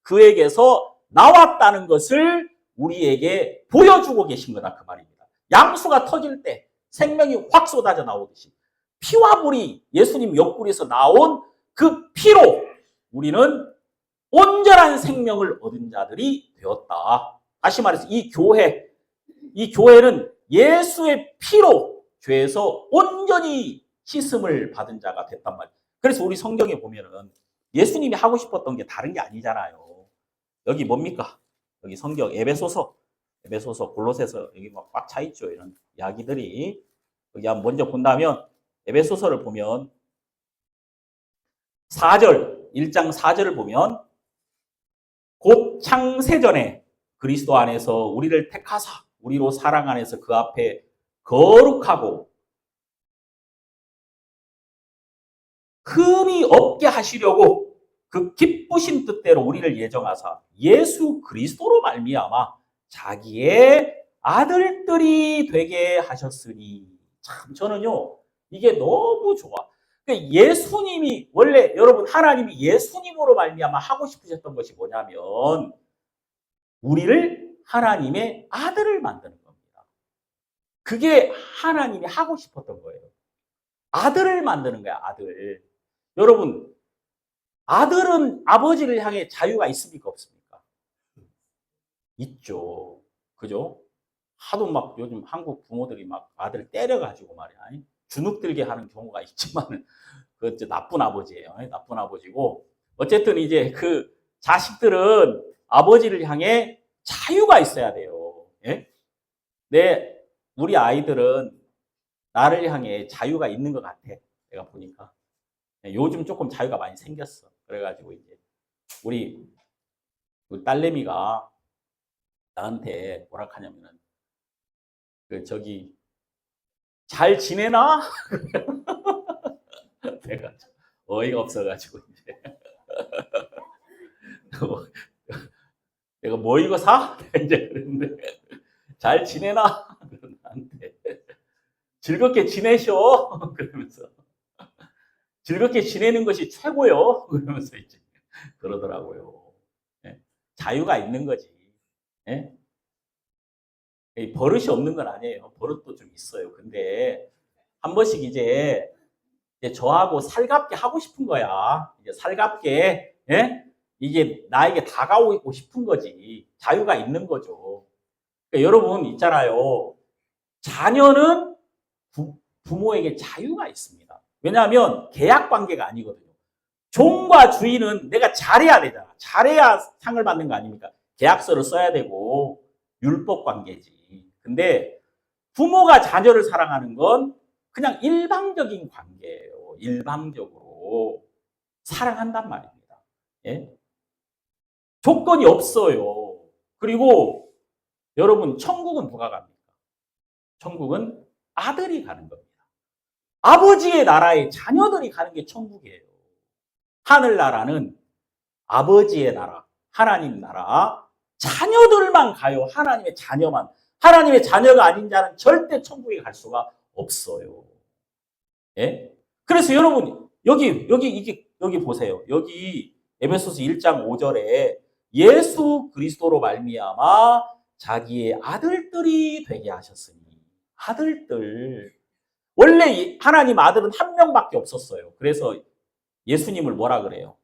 그에게서 나왔다는 것을 우리에게 보여주고 계신 거다 그 말입니다. 양수가 터질 때 생명이 확 쏟아져 나오듯이 피와 불이 예수님 옆구리에서 나온 그 피로 우리는 온전한 생명을 얻은 자들이 되었다. 다시 말해서 이 교회는 예수의 피로 죄에서 온전히 씻음을 받은 자가 됐단 말이에요. 그래서 우리 성경에 보면은 예수님이 하고 싶었던 게 다른 게 아니잖아요. 여기 뭡니까? 여기 성경 에베소서, 골로새서 여기 막 꽉 차 있죠. 이런 이야기들이. 여기 한번 먼저 본다면 에베소서를 보면 4절, 1장 4절을 보면 곧 창세전에 그리스도 안에서 우리를 택하사 우리로 사랑 안에서 그 앞에 거룩하고 흠이 없게 하시려고 그 기쁘신 뜻대로 우리를 예정하사 예수 그리스도로 말미암아 자기의 아들들이 되게 하셨으니. 참 저는요 이게 너무 좋아. 예수님이 원래 여러분 하나님이 예수님으로 말미암아 하고 싶으셨던 것이 뭐냐면 우리를 하나님의 아들을 만드는 겁니다. 그게 하나님이 하고 싶었던 거예요. 아들을 만드는 거야, 아들. 여러분, 아들은 아버지를 향해 자유가 있습니까, 없습니까? 있죠. 그죠? 하도 막 요즘 한국 부모들이 막 아들 때려가지고 말이야. 주눅들게 하는 경우가 있지만, 그 나쁜 아버지예요. 나쁜 아버지고. 어쨌든 이제 그 자식들은 아버지를 향해 자유가 있어야 돼요. 예? 우리 아이들은 나를 향해 자유가 있는 것 같아. 내가 보니까. 요즘 조금 자유가 많이 생겼어. 그래가지고 이제 우리 딸내미가 나한테 뭐라 하냐면은 잘 지내나? 내가 어이가 없어가지고 이제 내가 뭐 이거 사? 이제 그랬는데 잘 지내나? 나한테 즐겁게 지내셔. 그러면서 즐겁게 지내는 것이 최고요. 그러면서 이제 그러더라고요. 예? 자유가 있는 거지. 예? 버릇이 없는 건 아니에요. 버릇도 좀 있어요. 근데 한 번씩 이제 저하고 살갑게 하고 싶은 거야. 이제 살갑게, 예? 이게 나에게 다가오고 싶은 거지. 자유가 있는 거죠. 그러니까 여러분 있잖아요. 자녀는 부모에게 자유가 있습니다. 왜냐하면 계약 관계가 아니거든요. 종과 주인은 내가 잘해야 되잖아. 잘해야 상을 받는 거 아닙니까? 계약서를 써야 되고 율법 관계지. 근데 부모가 자녀를 사랑하는 건 그냥 일방적인 관계예요. 일방적으로 사랑한단 말입니다. 예? 조건이 없어요. 그리고 여러분 천국은 누가 갑니까? 천국은 아들이 가는 겁니다. 아버지의 나라에 자녀들이 가는 게 천국이에요. 하늘나라는 아버지의 나라, 하나님 나라, 자녀들만 가요. 하나님의 자녀만. 하나님의 자녀가 아닌 자는 절대 천국에 갈 수가 없어요. 예? 그래서 여러분, 여기 보세요. 여기 에베소서 1장 5절에 예수 그리스도로 말미암아 자기의 아들들이 되게 하셨으니. 아들들. 원래 하나님 아들은 한 명밖에 없었어요. 그래서 예수님을 뭐라 그래요?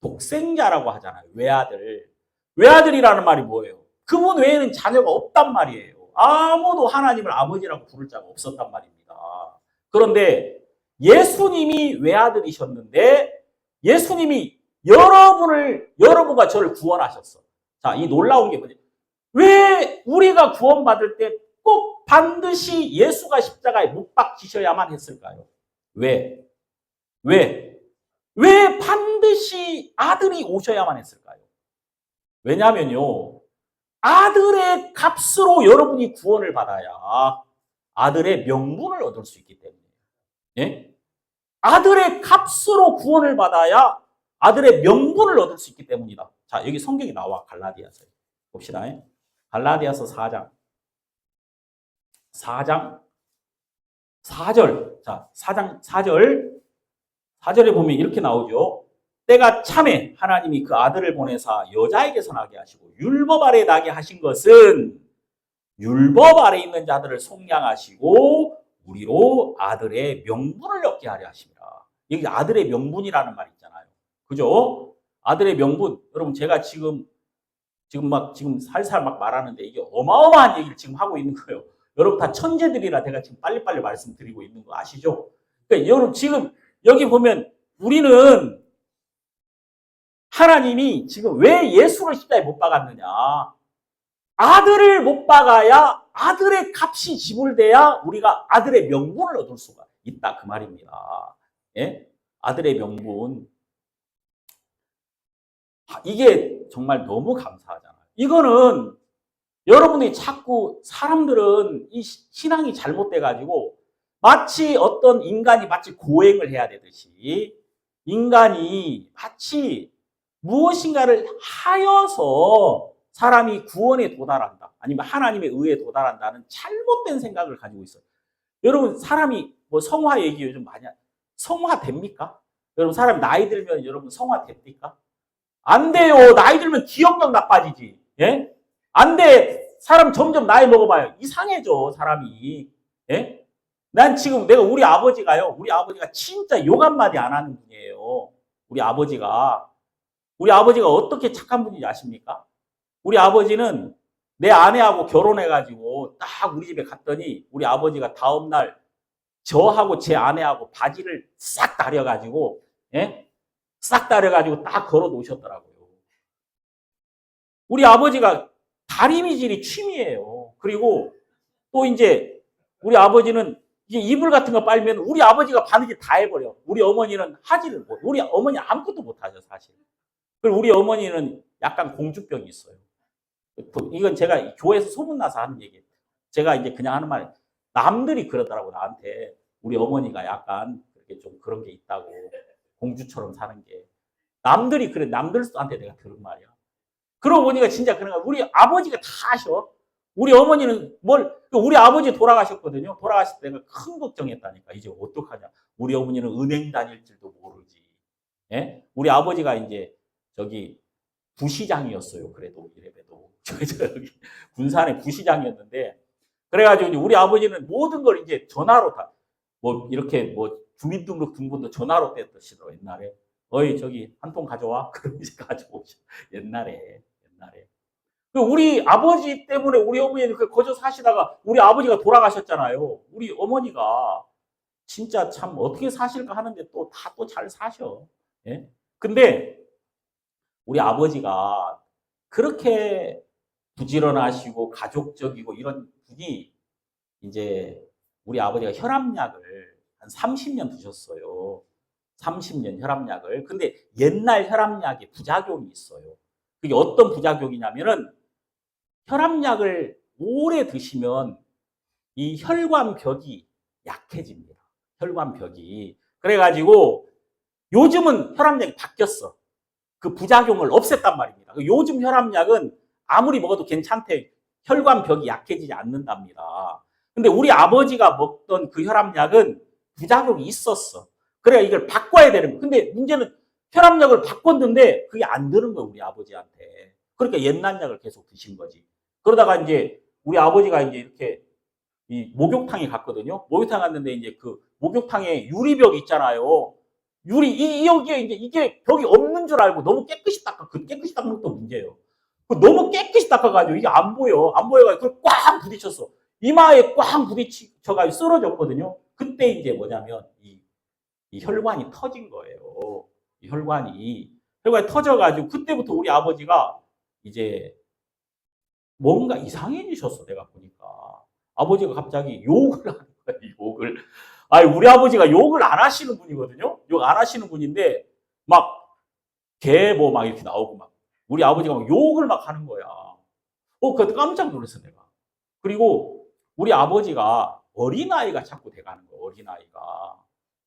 독생자라고 하잖아요. 외아들. 외아들이라는 말이 뭐예요? 그분 외에는 자녀가 없단 말이에요. 아무도 하나님을 아버지라고 부를 자가 없었단 말입니다. 그런데 예수님이 외아들이셨는데 예수님이 여러분과 저를 구원하셨어. 자, 이 놀라운 게 뭐지? 왜 우리가 구원받을 때 꼭 반드시 예수가 십자가에 못 박히셔야만 했을까요? 왜 반드시 아들이 오셔야만 했을까요? 왜냐하면요. 아들의 값으로 여러분이 구원을 받아야 아들의 명분을 얻을 수 있기 때문에. 예? 아들의 값으로 구원을 받아야 아들의 명분을 얻을 수 있기 때문이다. 자, 여기 성경이 나와. 갈라디아서. 봅시다. 갈라디아서 4장 4절. 자, 4장 4절에 보면 이렇게 나오죠. 때가 참에 하나님이 그 아들을 보내사 여자에게서 나게 하시고 율법 아래 나게 하신 것은 율법 아래 있는 자들을 속량하시고 우리로 아들의 명분을 얻게 하려 하십니다. 여기 아들의 명분이라는 말이 있잖아요. 그죠? 아들의 명분. 여러분 제가 지금 살살 막 말하는데 이게 어마어마한 얘기를 지금 하고 있는 거예요. 여러분 다 천재들이라 제가 지금 빨리빨리 말씀드리고 있는 거 아시죠? 그러니까 여러분 지금 여기 보면 우리는 하나님이 지금 왜 예수를 십자가에 못 박았느냐? 아들을 못 박아야 아들의 값이 지불돼야 우리가 아들의 명분을 얻을 수가 있다 그 말입니다. 예? 아들의 명분. 이게 정말 너무 감사하잖아요. 이거는 여러분이 자꾸 사람들은 이 신앙이 잘못돼 가지고 마치 어떤 인간이 마치 고행을 해야 되듯이 인간이 마치 무엇인가를 하여서 사람이 구원에 도달한다. 아니면 하나님의 의에 도달한다는 잘못된 생각을 가지고 있어요. 여러분 사람이 뭐 성화 얘기 요즘 많이 성화 됩니까? 여러분 사람 나이 들면 여러분 성화 됩니까? 안 돼요. 나이 들면 기억력 나빠지지. 예? 안 돼. 사람 점점 나이 먹어봐요. 이상해져 사람이. 예? 난 지금 내가 우리 아버지가 진짜 욕 한마디 안 하는 분이에요. 우리 아버지가 어떻게 착한 분인지 아십니까? 우리 아버지는 내 아내하고 결혼해가지고 딱 우리 집에 갔더니 우리 아버지가 다음날 저하고 제 아내하고 바지를 싹 다려가지고 예? 싹 다려가지고 딱 걸어 놓으셨더라고요. 우리 아버지가 다리미질이 취미예요. 그리고 또 이제 우리 아버지는 이제 이불 같은 거 빨면 우리 아버지가 바느질 다 해버려. 우리 어머니는 하지를 못. 우리 어머니 아무것도 못 하죠 사실. 그리고 우리 어머니는 약간 공주병이 있어요. 이건 제가 교회에서 소문나서 하는 얘기예요. 제가 이제 그냥 하는 말이에요. 남들이 그러더라고 나한테 우리 어머니가 약간 그렇게 좀 그런 게 있다고 공주처럼 사는 게 남들이 그래 남들한테 내가 들은 말이야. 그러고 보니까 진짜 그런 거야. 우리 아버지가 다 하셔. 우리 어머니는 우리 아버지 돌아가셨거든요. 돌아가실 때 내가 큰 걱정했다니까. 이제 어떡하냐. 우리 어머니는 은행 다닐 줄도 모르지. 예? 우리 아버지가 이제 저기 부시장이었어요. 그래도 이래봬도 저기 군산의 부시장이었는데 그래가지고 우리 아버지는 모든 걸 이제 전화로 다 뭐 이렇게 뭐 주민등록 등본도 전화로 떼듯이더라고 옛날에. 어이 저기 한 통 가져와. 그럼 이제 가져오죠. 옛날에. 우리 아버지 때문에 우리 어머니는 거저 사시다가 우리 아버지가 돌아가셨잖아요. 우리 어머니가 진짜 참 어떻게 사실까 하는데 또 다 또 잘 사셔. 예? 근데 우리 아버지가 그렇게 부지런하시고 가족적이고 이런 분이 이제 우리 아버지가 혈압약을 한 30년 드셨어요. 30년 혈압약을. 근데 옛날 혈압약에 부작용이 있어요. 그게 어떤 부작용이냐면은 혈압약을 오래 드시면 이 혈관벽이 약해집니다. 혈관벽이. 그래가지고 요즘은 혈압약이 바뀌었어. 그 부작용을 없앴단 말입니다. 요즘 혈압약은 아무리 먹어도 괜찮대. 혈관벽이 약해지지 않는답니다. 근데 우리 아버지가 먹던 그 혈압약은 부작용이 있었어. 그래야 이걸 바꿔야 되는 거야. 근데 문제는 혈압약을 바꿨는데 그게 안 되는 거야, 우리 아버지한테. 그러니까 옛날 약을 계속 드신 거지. 그러다가 이제 우리 아버지가 이제 이렇게 이 목욕탕에 갔거든요. 목욕탕 갔는데 이제 그 목욕탕에 유리벽 있잖아요. 여기에 이제 이게 벽이 없는 줄 알고 너무 깨끗이 닦아. 그 깨끗이 닦는 것도 문제예요. 너무 깨끗이 닦아가지고 이게 안 보여. 안 보여가지고 그걸 꽉 부딪혔어. 이마에 꽉 부딪혀가지고 쓰러졌거든요. 그때 이제 뭐냐면 이 혈관이 터진 거예요. 이 혈관이 터져가지고 그때부터 우리 아버지가 이제 뭔가 이상해지셨어. 내가 보니까 아버지가 갑자기 욕을 하는 거야. 욕을. 아니 우리 아버지가 욕을 안 하시는 분이거든요. 욕 안 하시는 분인데 막 개 뭐 막 이렇게 나오고 막 우리 아버지가 막 욕을 막 하는 거야. 그때 깜짝 놀랐어 내가. 그리고 우리 아버지가 어린아이가 자꾸 돼가는 거야. 어린아이가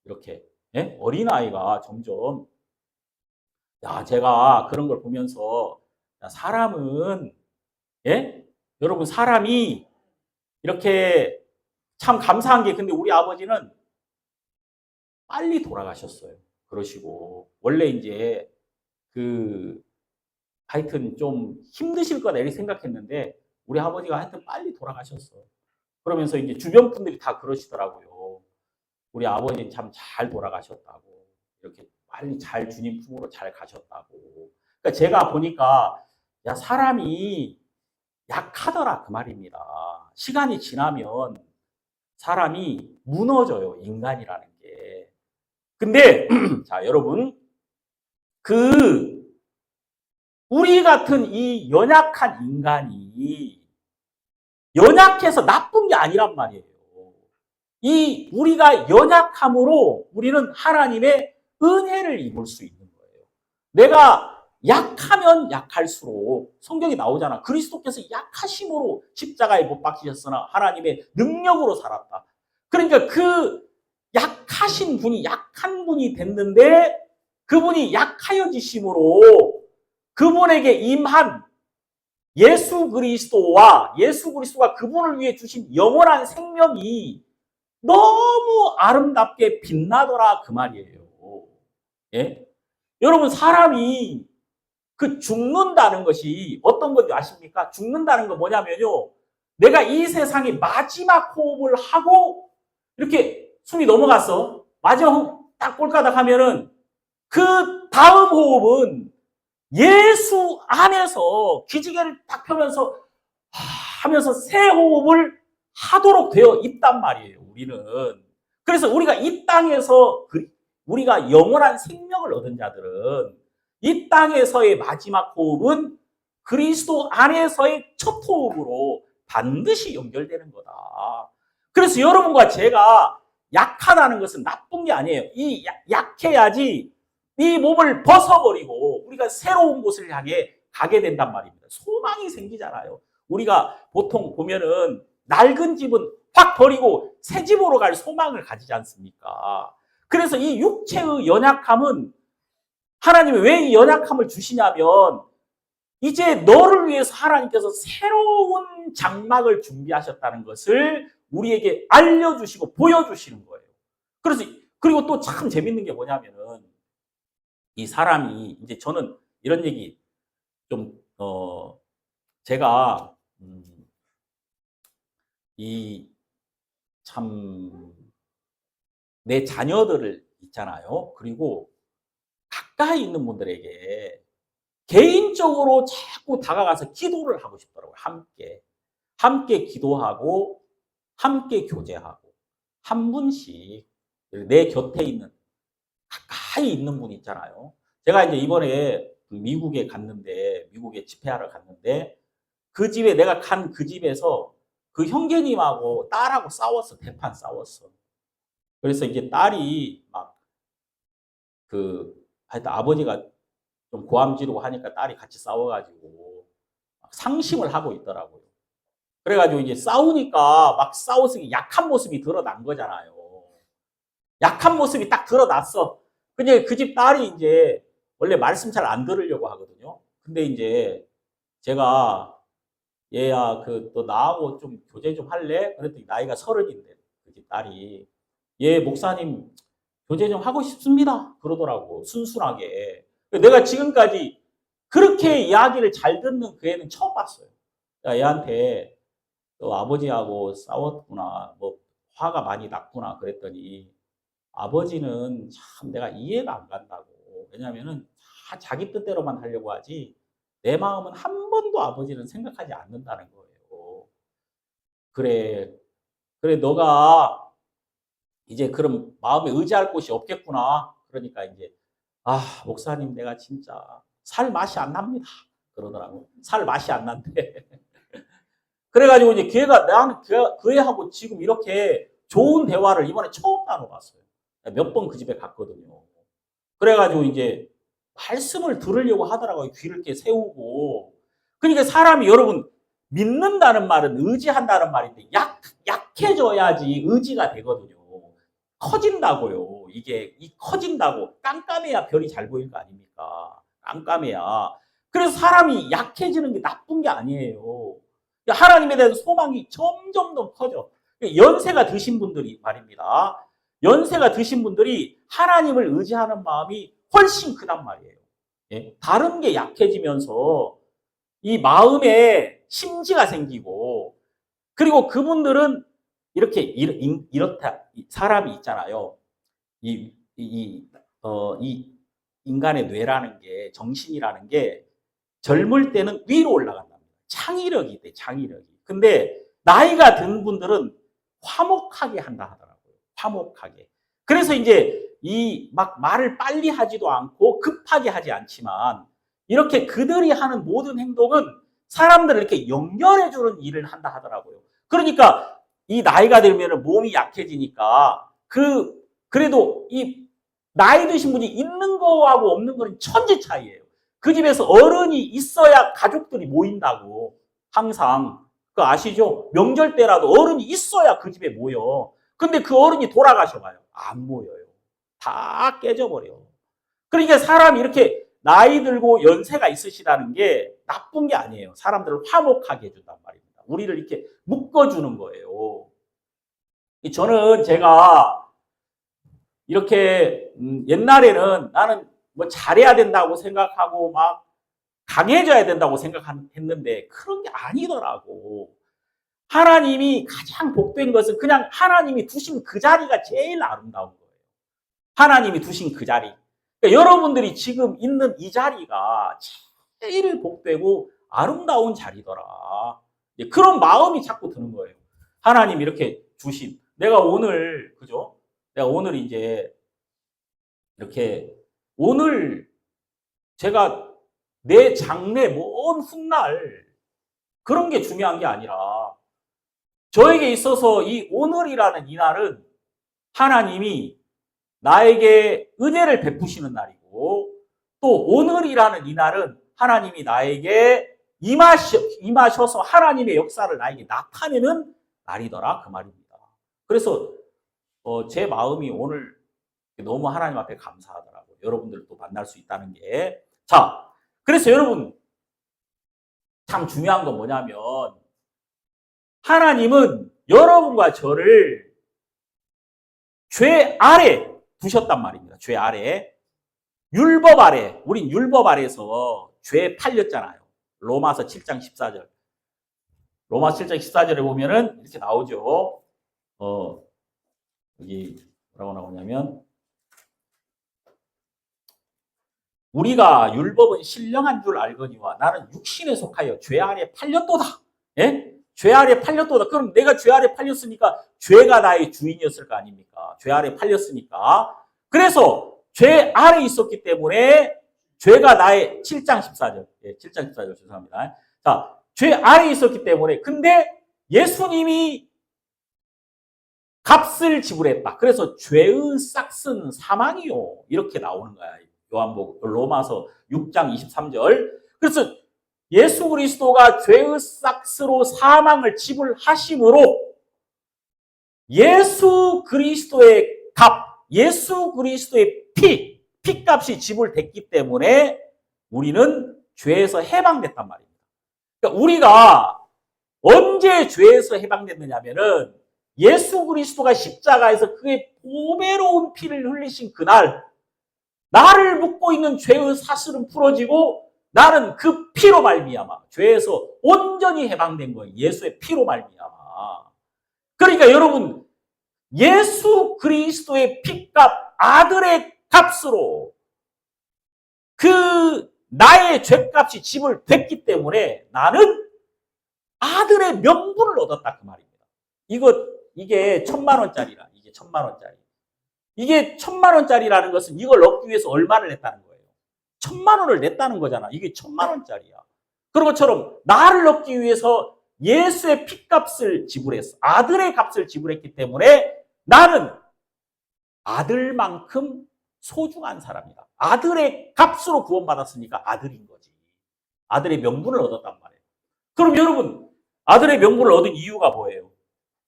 이렇게 예? 어린아이가 점점 제가 그런 걸 보면서 사람은 예? 여러분 사람이 이렇게 참 감사한 게 근데 우리 아버지는 빨리 돌아가셨어요. 그러시고, 원래 이제 하여튼 좀 힘드실 거다 이렇게 생각했는데, 우리 아버지가 하여튼 빨리 돌아가셨어. 그러면서 이제 주변 분들이 다 그러시더라고요. 우리 아버지는 참 잘 돌아가셨다고. 이렇게 빨리 잘 주님 품으로 잘 가셨다고. 그러니까 제가 보니까, 야, 사람이 약하더라, 그 말입니다. 시간이 지나면 사람이 무너져요, 인간이라는 게. 근데, 자, 여러분, 우리 같은 이 연약한 인간이 연약해서 나쁜 게 아니란 말이에요. 우리가 연약함으로 우리는 하나님의 은혜를 입을 수 있는 거예요. 내가 약하면 약할수록 성경에 나오잖아. 그리스도께서 약하심으로 십자가에 못 박히셨으나 하나님의 능력으로 살았다. 그러니까 약하신 분이 약한 분이 됐는데 그분이 약하여지심으로 그분에게 임한 예수 그리스도가 그분을 위해 주신 영원한 생명이 너무 아름답게 빛나더라 그 말이에요. 예? 여러분 사람이 죽는다는 것이 어떤 건지 아십니까? 죽는다는 건 뭐냐면요. 내가 이 세상에 마지막 호흡을 하고 이렇게 숨이 넘어갔어. 마지막 호흡 딱 꼴까닥 하면은 그 다음 호흡은 예수 안에서 기지개를 딱 펴면서 하면서 새 호흡을 하도록 되어 있단 말이에요. 우리는. 그래서 우리가 이 땅에서 우리가 영원한 생명을 얻은 자들은 이 땅에서의 마지막 호흡은 그리스도 안에서의 첫 호흡으로 반드시 연결되는 거다. 그래서 여러분과 제가 약하다는 것은 나쁜 게 아니에요. 약해야지 이 몸을 벗어버리고 우리가 새로운 곳을 향해 가게 된단 말입니다. 소망이 생기잖아요. 우리가 보통 보면은 낡은 집은 확 버리고 새 집으로 갈 소망을 가지지 않습니까? 그래서 이 육체의 연약함은 하나님이 왜 이 연약함을 주시냐면 이제 너를 위해서 하나님께서 새로운 장막을 준비하셨다는 것을 우리에게 알려주시고 보여주시는 거예요. 그리고 또 참 재밌는 게 뭐냐면은 이 사람이 이제 저는 이런 얘기 좀 제가 참 내 자녀들을 있잖아요. 그리고 가까이 있는 분들에게 개인적으로 자꾸 다가가서 기도를 하고 싶더라고요. 함께 기도하고 함께 교제하고 한 분씩 내 곁에 있는 가까이 있는 분 있잖아요. 제가 이제 이번에 미국에 집회하러 갔는데 내가 간 그 집에서 그 형제님하고 딸하고 싸웠어. 대판 싸웠어. 그래서 이제 딸이 하여튼 아버지가 좀 고함 지르고 하니까 딸이 같이 싸워가지고 상심을 하고 있더라고요. 그래가지고 이제 싸우니까 싸웠으니 약한 모습이 드러난 거잖아요. 약한 모습이 딱 드러났어. 근데 그 집 딸이 이제 원래 말씀 잘 안 들으려고 하거든요. 근데 이제 제가 얘야 너 나하고 좀 교제 좀 할래? 그랬더니 나이가 30인데 그 집 딸이 예 목사님 교제 좀 하고 싶습니다. 그러더라고 순순하게. 내가 지금까지 그렇게 이야기를 잘 듣는 그 애는 처음 봤어요. 얘한테 너 아버지하고 싸웠구나, 화가 많이 났구나 그랬더니 아버지는 참 내가 이해가 안 간다고. 왜냐면은 다 자기 뜻대로만 하려고 하지 내 마음은 한 번도 아버지는 생각하지 않는다는 거예요. 그래 너가 이제 그럼 마음에 의지할 곳이 없겠구나. 그러니까 이제 목사님 내가 진짜 살 맛이 안 납니다. 그러더라고. 살 맛이 안 난대. 그래가지고 이제 나는 그 애하고 지금 이렇게 좋은 대화를 이번에 처음 나눠봤어요. 몇 번 그 집에 갔거든요. 그래가지고 이제 말씀을 들으려고 하더라고요. 귀를 이렇게 세우고. 그러니까 사람이 여러분 믿는다는 말은 의지한다는 말인데 약해져야지 의지가 되거든요. 커진다고요. 이게 커진다고. 깜깜해야 별이 잘 보일 거 아닙니까? 깜깜해야. 그래서 사람이 약해지는 게 나쁜 게 아니에요. 하나님에 대한 소망이 점점 더 커져. 연세가 드신 분들이 말입니다. 연세가 드신 분들이 하나님을 의지하는 마음이 훨씬 크단 말이에요. 예? 다른 게 약해지면서 이 마음에 심지가 생기고, 그리고 그분들은 이렇게 이렇다 사람이 있잖아요. 이 인간의 뇌라는 게, 정신이라는 게 젊을 때는 위로 올라간답니다. 창의력이 있대, 창의력이. 근데 나이가 든 분들은 화목하게 한다 하더라고요. 화목하게. 그래서 이제 이 막 말을 빨리 하지도 않고 급하게 하지 않지만 이렇게 그들이 하는 모든 행동은 사람들을 이렇게 연결해주는 일을 한다 하더라고요. 그러니까 이 나이가 들면 몸이 약해지니까 그래도 이 나이 드신 분이 있는 거하고 없는 거는 천지 차이예요. 그 집에서 어른이 있어야 가족들이 모인다고. 항상 그 아시죠? 명절 때라도 어른이 있어야 그 집에 모여. 근데 그 어른이 돌아가셔가요. 안 모여요. 다 깨져버려. 그러니까 사람이 이렇게 나이 들고 연세가 있으시다는 게 나쁜 게 아니에요. 사람들을 화목하게 해준단 말입니다. 우리를 이렇게 묶어주는 거예요. 저는 제가 이렇게 옛날에는 나는 뭐 잘해야 된다고 생각하고 막 강해져야 된다고 생각했는데 그런 게 아니더라고. 하나님이 가장 복된 것은 그냥 하나님이 두신 그 자리가 제일 아름다운 거예요. 하나님이 두신 그 자리. 그러니까 여러분들이 지금 있는 이 자리가 제일 복되고 아름다운 자리더라. 그런 마음이 자꾸 드는 거예요. 하나님 이렇게 주신. 내가 오늘, 그죠? 내가 오늘 이제 이렇게 오늘 제가 내 장래 먼 훗날 그런 게 중요한 게 아니라 저에게 있어서 이 오늘이라는 이 날은 하나님이 나에게 은혜를 베푸시는 날이고 또 오늘이라는 이 날은 하나님이 나에게 임하셔서 하나님의 역사를 나에게 나타내는 날이더라 그 말입니다. 그래서 제 마음이 오늘 너무 하나님 앞에 감사하더라고요. 여러분들도 만날 수 있다는 게. 자, 그래서 여러분 참 중요한 건 뭐냐면 하나님은 여러분과 저를 죄 아래 두셨단 말입니다. 죄 아래. 율법 아래. 우린 율법 아래에서 죄에 팔렸잖아요. 로마서 7장 14절. 로마서 7장 14절에 보면은 이렇게 나오죠. 여기 뭐라고 나오냐면 우리가 율법은 신령한 줄 알거니와 나는 육신에 속하여 죄 아래 팔렸도다. 예? 죄 아래 팔렸도다. 그럼 내가 죄 아래 팔렸으니까 죄가 나의 주인이었을 거 아닙니까? 죄 아래 팔렸으니까. 그래서 죄 아래 있었기 때문에 죄가 나의 7장 14절. 예, 7장 14절 죄송합니다. 자, 죄 아래 있었기 때문에 근데 예수님이 값을 지불했다. 그래서 죄의 싹은 사망이요. 이렇게 나오는 거야. 요한복음 로마서 6장 23절. 그래서 예수 그리스도가 죄의 싹스로 사망을 지불하심으로 예수 그리스도의 값, 예수 그리스도의 피값이 지불됐기 때문에 우리는 죄에서 해방됐단 말입니다. 그러니까 우리가 언제 죄에서 해방됐느냐면은 예수 그리스도가 십자가에서 그의 보배로운 피를 흘리신 그날 나를 묶고 있는 죄의 사슬은 풀어지고 나는 그 피로 말미암아 죄에서 온전히 해방된 거예요. 예수의 피로 말미암아. 그러니까 여러분 예수 그리스도의 피값 아들의 값으로 그 나의 죄값이 지불됐기 때문에 나는 아들의 명분을 얻었다 그 말입니다. 이게 1,000,000원짜리라. 이게 1,000,000원짜리. 이게 1,000,000원짜리라는 것은 이걸 얻기 위해서 얼마를 냈다는 거예요. 1,000,000원을 냈다는 거잖아. 이게 1,000,000원짜리야. 그런 것처럼 나를 얻기 위해서 예수의 피값을 지불했어. 아들의 값을 지불했기 때문에 나는 아들만큼 소중한 사람이다. 아들의 값으로 구원받았으니까 아들인 거지. 아들의 명분을 얻었단 말이에요. 그럼 여러분 아들의 명분을 얻은 이유가 뭐예요?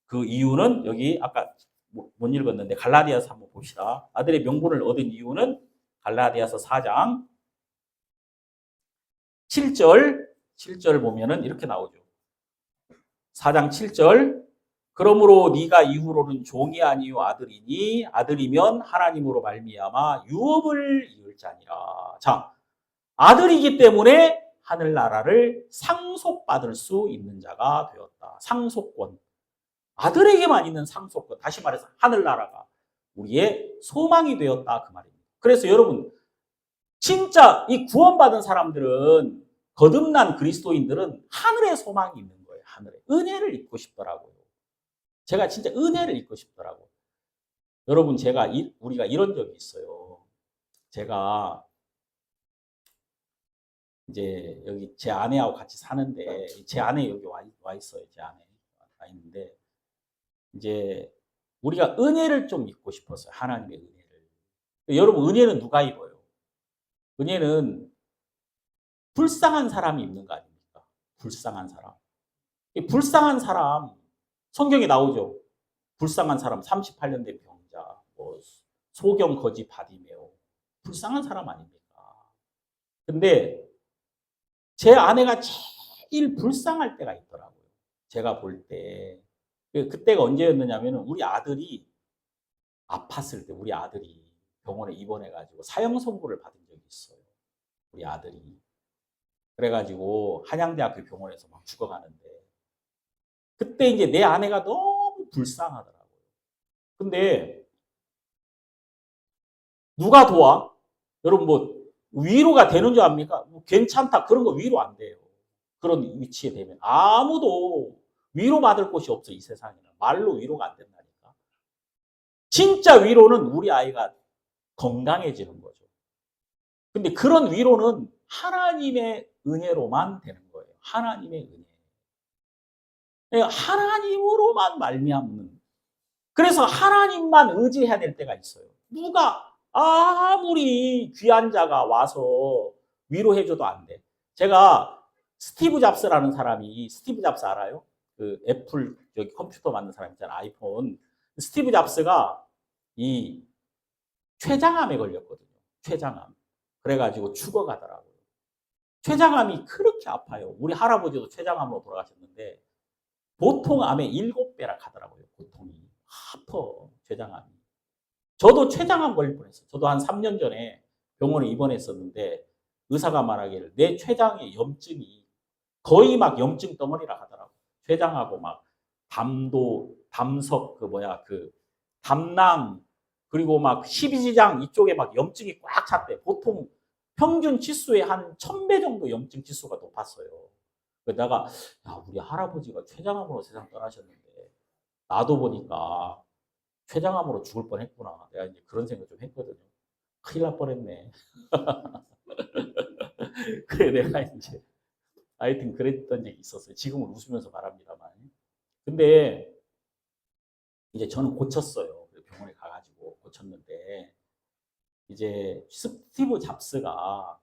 그 이유는 여기 아까 못 읽었는데 갈라디아서 한번 봅시다. 아들의 명분을 얻은 이유는 갈라디아서 4장 7절 보면은 이렇게 나오죠. 4장 7절 그러므로 네가 이후로는 종이 아니요 아들이니 아들이면 하나님으로 말미암아 유업을 이을 자니라. 자, 아들이기 때문에 하늘나라를 상속받을 수 있는 자가 되었다. 상속권. 아들에게만 있는 상속권. 다시 말해서 하늘나라가 우리의 소망이 되었다. 그 말입니다. 그래서 여러분, 진짜 이 구원받은 사람들은, 거듭난 그리스도인들은 하늘의 소망이 있는 거예요. 하늘에. 은혜를 입고 싶더라고요. 제가 진짜 은혜를 입고 싶더라고요. 여러분, 우리가 이런 적이 있어요. 제가 이제 여기 제 아내하고 같이 사는데, 제 아내 여기 와 있어요. 제 아내 와 있는데, 이제 우리가 은혜를 좀 입고 싶었어요. 하나님의 은혜를. 여러분, 은혜는 누가 입어요? 은혜는 불쌍한 사람이 입는 거 아닙니까? 불쌍한 사람. 이 불쌍한 사람, 성경에 나오죠. 불쌍한 사람, 38년 된 병자, 뭐 소경 거지 바디메오. 불쌍한 사람 아닙니까? 근데 제 아내가 제일 불쌍할 때가 있더라고요. 제가 볼 때. 그때가 언제였느냐면 우리 아들이 아팠을 때, 우리 아들이 병원에 입원해가지고 사형 선고를 받은 적이 있어요. 우리 아들이. 그래가지고 한양대학교 병원에서 막 죽어가는데, 그때 이제 내 아내가 너무 불쌍하더라고요. 근데 누가 도와? 여러분, 뭐 위로가 되는 줄 압니까? 뭐 괜찮다, 그런 거 위로 안 돼요. 그런 위치에 되면 아무도 위로받을 곳이 없어. 이 세상에는 말로 위로가 안 된다니까. 진짜 위로는 우리 아이가 건강해지는 거죠. 근데 그런 위로는 하나님의 은혜로만 되는 거예요. 하나님의 은혜. 하나님으로만 말미암는. 그래서 하나님만 의지해야 될 때가 있어요. 누가 아무리 귀한 자가 와서 위로해줘도 안 돼. 제가 스티브 잡스라는 사람이, 스티브 잡스 알아요? 그 애플 여기 컴퓨터 만든 사람 있잖아, 아이폰. 스티브 잡스가 이 췌장암에 걸렸거든요. 췌장암. 그래가지고 죽어가더라고요. 췌장암이 그렇게 아파요. 우리 할아버지도 췌장암으로 돌아가셨는데 보통 암의 7배라 하더라고요. 고통이. 아파, 췌장암이. 저도 췌장암 걸릴 뻔했어요. 저도 한 3년 전에 병원에 입원했었는데 의사가 말하기를 내 췌장의 염증이 거의 막 염증 덩어리라 하더라고요. 췌장하고 막 담석, 담낭, 그리고 막 십이지장 이쪽에 막 염증이 꽉 찼대. 보통 평균 치수의 한 1000배 정도 염증 치수가 높았어요. 그러다가 야, 우리 할아버지가 췌장암으로 세상 떠나셨는데 나도 보니까 췌장암으로 죽을 뻔했구나. 내가 이제 그런 생각 좀 했거든요. 큰일 날 뻔했네. 그래 내가 이제 하여튼 그랬던 적이 있었어요. 지금은 웃으면서 말합니다만. 근데 이제 저는 고쳤어요. 병원에 가가지고 고쳤는데 이제 스티브 잡스가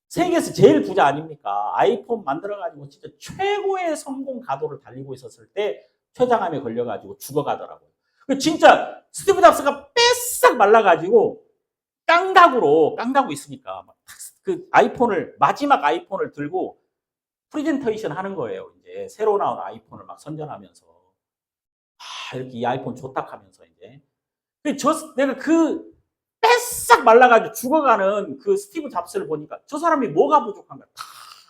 세계에서 제일 부자 아닙니까? 아이폰 만들어가지고 진짜 최고의 성공 가도를 달리고 있었을 때 췌장암에 걸려가지고 죽어가더라고요. 진짜 스티브 잡스가 뺏싹 말라가지고 깡다구 있으니까 그 마지막 아이폰을 들고 프레젠테이션 하는 거예요. 이제 새로 나온 아이폰을 막 선전하면서 이렇게 이 아이폰 좋다 하면서 이제 내가 그 뺏싹 말라가지고 죽어가는 그 스티브 잡스를 보니까 저 사람이 뭐가 부족한가? 다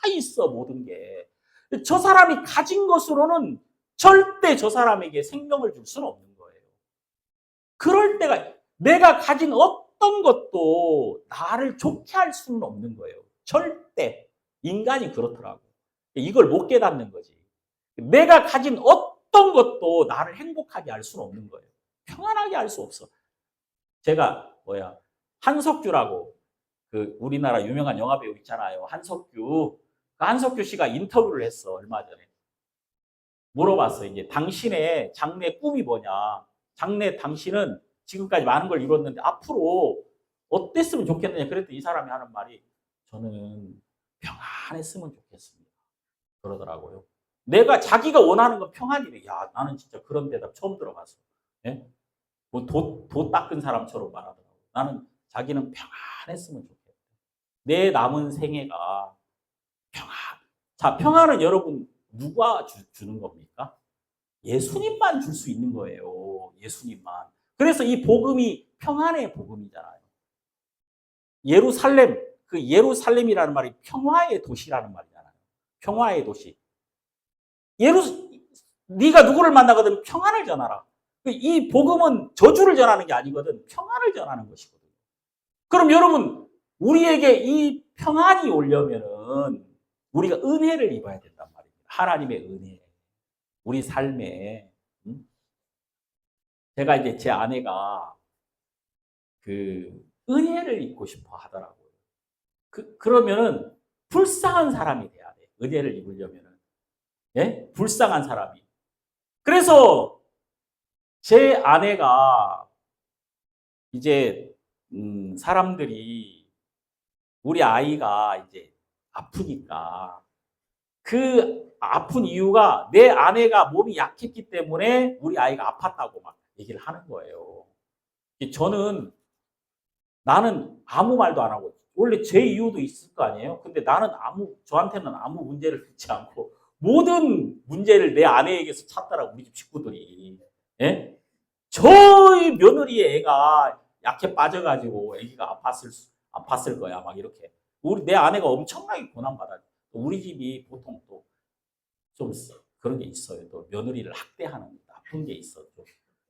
있어, 모든 게. 저 사람이 가진 것으로는 절대 저 사람에게 생명을 줄 수는 없는 거예요. 그럴 때가 내가 가진 어떤 것도 나를 좋게 할 수는 없는 거예요. 절대. 인간이 그렇더라고. 이걸 못 깨닫는 거지. 내가 가진 어떤 것도 나를 행복하게 할 수는 없는 거예요. 평안하게 할 수 없어. 제가 한석규라고 그 우리나라 유명한 영화배우 있잖아요. 한석규. 그 한석규 씨가 인터뷰를 했어, 얼마 전에. 물어봤어. 이제 당신의 장래 꿈이 뭐냐? 당신은 지금까지 많은 걸 이뤘는데 앞으로 어땠으면 좋겠느냐? 그랬더니 이 사람이 하는 말이 저는 평안했으면 좋겠습니다. 그러더라고요. 자기가 원하는 건 평안이래. 야, 나는 진짜 그런 대답 처음 들어봤어. 예? 뭐 도 닦은 사람처럼 말하더라고. 나는 자기는 평안했으면 좋겠다. 내 남은 생애가 평안. 자, 평안은 여러분 누가 주는 겁니까? 예수님만 줄 수 있는 거예요. 예수님만. 그래서 이 복음이 평안의 복음이잖아요. 예루살렘, 그 예루살렘이라는 말이 평화의 도시라는 말이잖아요. 평화의 도시. 네가 누구를 만나거든 평안을 전하라. 이 복음은 저주를 전하는 게 아니거든. 평안을 전하는 것이거든요. 그럼 여러분, 우리에게 이 평안이 오려면은 우리가 은혜를 입어야 된단 말입니다. 하나님의 은혜. 우리 삶에. 제가 이제 제 아내가 그 은혜를 입고 싶어 하더라고요. 그러면은 불쌍한 사람이 돼야 돼. 은혜를 입으려면은. 예? 불쌍한 사람이. 그래서 제 아내가 이제 사람들이 우리 아이가 이제 아프니까 그 아픈 이유가 내 아내가 몸이 약했기 때문에 우리 아이가 아팠다고 막 얘기를 하는 거예요. 저는 나는 아무 말도 안 하고 원래 제 이유도 있을 거 아니에요. 근데 나는 저한테는 아무 문제를 듣지 않고 모든 문제를 내 아내에게서 찾더라고 우리 집 식구들이. 예? 저희 며느리의 애가 약해 빠져가지고 애기가 아팠을 거야 막 이렇게. 내 아내가 엄청나게 고난받아. 우리 집이 보통 또 좀 그런 게 있어요. 또 며느리를 학대하는 나쁜 게 있어. 좀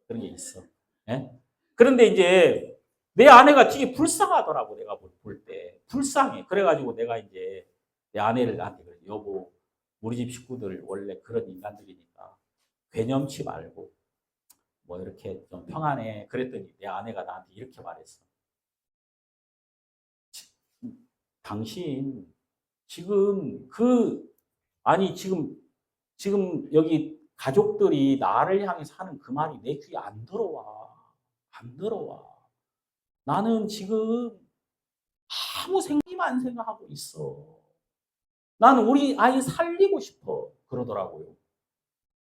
그런 게 있어. 예? 그런데 이제 내 아내가 되게 불쌍하더라고 내가 볼 때. 불쌍해. 그래가지고 내가 이제 내 아내를 나한테 그래. 여보, 우리 집 식구들 원래 그런 인간들이니까 괴념치 말고 뭐 이렇게 좀 평안해. 그랬더니 내 아내가 나한테 이렇게 말했어. 당신 지금 아니 지금 여기 가족들이 나를 향해서 하는 그 말이 내 귀에 안 들어와. 안 들어와. 나는 지금 아무 생각만 생각하고 있어. 나는 우리 아이 살리고 싶어. 그러더라고요.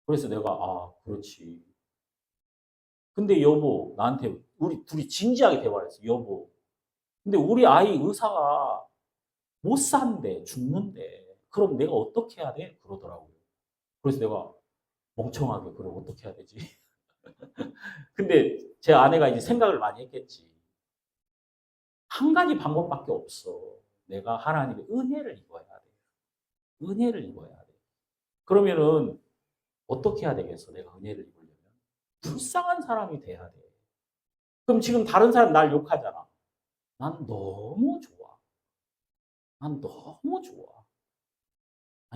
그래서 내가 그렇지. 근데 여보 나한테 우리 둘이 진지하게 대화를 했어. 여보. 근데 우리 아이 의사가 못 산대. 죽는데. 그럼 내가 어떻게 해야 돼? 그러더라고요. 그래서 내가 멍청하게 그래 어떻게 해야 되지? 근데 제 아내가 이제 생각을 많이 했겠지. 한 가지 방법밖에 없어. 내가 하나님의 은혜를 입어야 돼. 은혜를 입어야 돼. 그러면은 어떻게 해야 되겠어? 내가 은혜를 입으려면 불쌍한 사람이 돼야 돼. 그럼 지금 다른 사람 날 욕하잖아. 난 너무 좋아. 난 너무 좋아.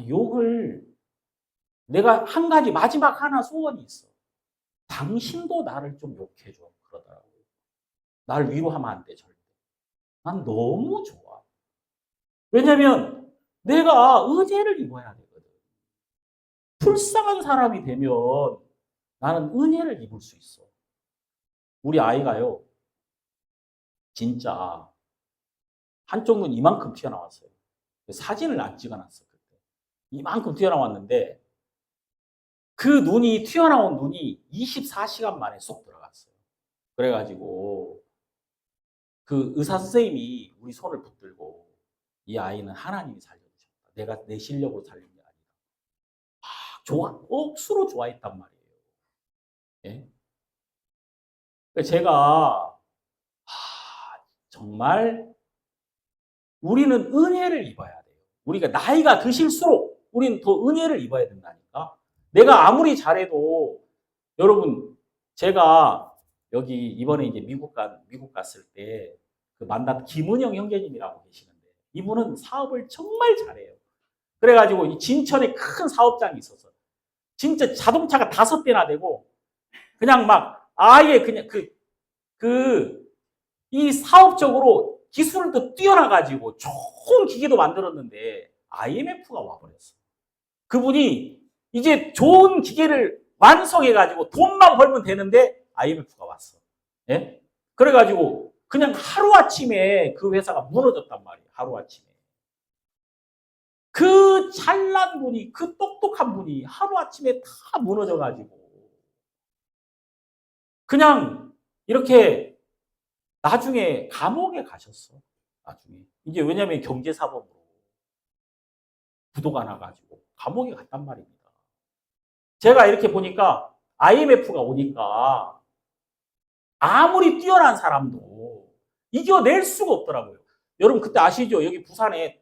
욕을 내가 한 가지 마지막 하나 소원이 있어. 당신도 나를 좀 욕해줘. 그러더라고요. 날 위로하면 안 돼, 절대. 난 너무 좋아. 왜냐면 내가 은혜를 입어야 되거든. 불쌍한 사람이 되면 나는 은혜를 입을 수 있어. 우리 아이가요, 진짜 한쪽 눈 이만큼 튀어나왔어요. 사진을 안 찍어놨어, 그때. 이만큼 튀어나왔는데 그 눈이 튀어나온 눈이 24시간 만에 쏙 들어갔어요. 그래가지고 그 의사 선생님이 우리 손을 붙들고 이 아이는 하나님이 살려주셨다. 내가 내 실력으로 살린 게 아니다. 억수로 좋아했단 말이에요. 예? 제가 정말 우리는 은혜를 입어야 돼요. 우리가 나이가 드실수록 우리는 더 은혜를 입어야 된다니까. 내가 아무리 잘해도 여러분 제가 여기 이번에 이제 미국 갔을 때 그 만난 김은영 형제님이라고 계시는데 이분은 사업을 정말 잘해요. 그래가지고 이 진천에 큰 사업장이 있어서 진짜 자동차가 5대나 되고 그냥 막 아예 그냥 이 사업적으로 기술도 뛰어나가지고 좋은 기계도 만들었는데 IMF가 와버렸어. 그분이 이제 좋은 기계를 완성해가지고 돈만 벌면 되는데 IMF가 왔어. 예? 그래가지고 그냥 하루아침에 그 회사가 무너졌단 말이에요. 하루아침에. 그 잘난 분이, 그 똑똑한 분이 하루아침에 다 무너져가지고 그냥 이렇게 나중에 감옥에 가셨어. 나중에. 이제 왜냐면 경제사범으로 부도가 나가지고 감옥에 갔단 말입니다. 제가 이렇게 보니까 IMF가 오니까 아무리 뛰어난 사람도 이겨낼 수가 없더라고요. 여러분 그때 아시죠? 여기 부산에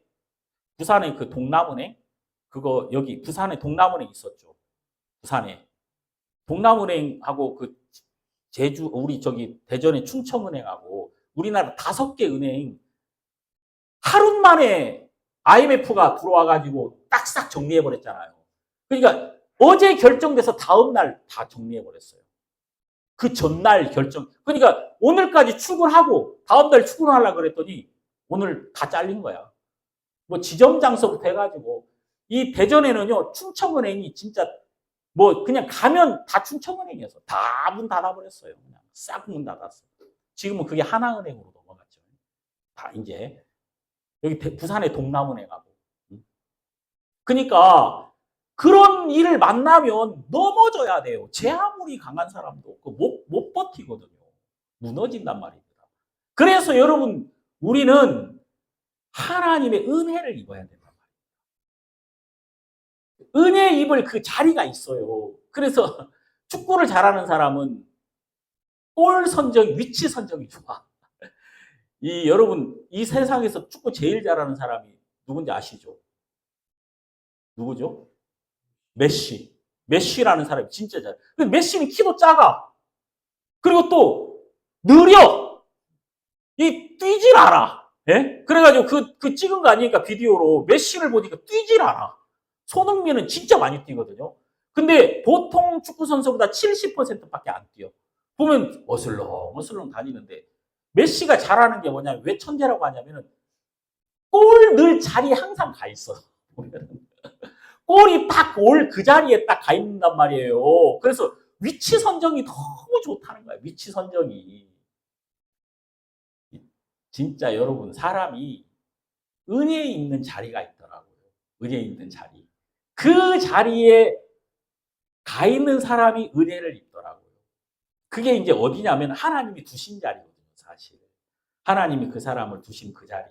그 동남은행 그거 여기 부산에 동남은행 있었죠. 부산에 동남은행하고 그 제주 우리 저기 대전의 충청은행하고 우리나라 5개 은행 하루 만에 IMF가 들어와 가지고 딱싹 정리해 버렸잖아요. 그러니까 어제 결정돼서 다음 날 다 정리해 버렸어요. 그 전날 결정. 그러니까 오늘까지 출근하고 다음 날 출근하려고 그랬더니 오늘 다 잘린 거야. 뭐 지점장서부터 해가지고 이 대전에는요 충청은행이 진짜 뭐 그냥 가면 다 충청은행이어서 다 문 닫아버렸어요. 그냥 싹 문 닫았어. 지금은 그게 하나은행으로 넘어갔죠. 다 이제 여기 부산의 동남은행하고. 그러니까 그런 일을 만나면 넘어져야 돼요. 제 아무리 강한 사람도 못 버티거든요. 무너진단 말입니다. 그래서 여러분 우리는 하나님의 은혜를 입어야 된단 말이에요. 은혜 입을 그 자리가 있어요. 그래서 축구를 잘하는 사람은 골 선정, 위치 선정이 좋아. 여러분 이 세상에서 축구 제일 잘하는 사람이 누군지 아시죠? 누구죠? 메시. 메시라는 사람이 진짜 잘해. 근데 메시는 키도 작아. 그리고 또 느려. 뛰질 않아. 예? 그래가지고 그 찍은 거 아니니까 비디오로 메시를 보니까 뛰질 않아. 손흥민은 진짜 많이 뛰거든요. 근데 보통 축구 선수보다 70%밖에 안 뛰어. 보면 어슬렁 다니는데 메시가 잘하는 게 뭐냐면 왜 천재라고 하냐면은 골 늘 자리에 항상 가 있어. 보면은. 골이 딱 올 그 자리에 딱 가 있는단 말이에요. 그래서 위치 선정이 너무 좋다는 거야. 위치 선정이. 진짜 여러분 사람이 은혜 있는 자리가 있더라고요. 은혜 있는 자리. 그 자리에 가 있는 사람이 은혜를 입더라고요. 그게 이제 어디냐면 하나님이 두신 자리거든요. 사실. 하나님이 그 사람을 두신 그 자리.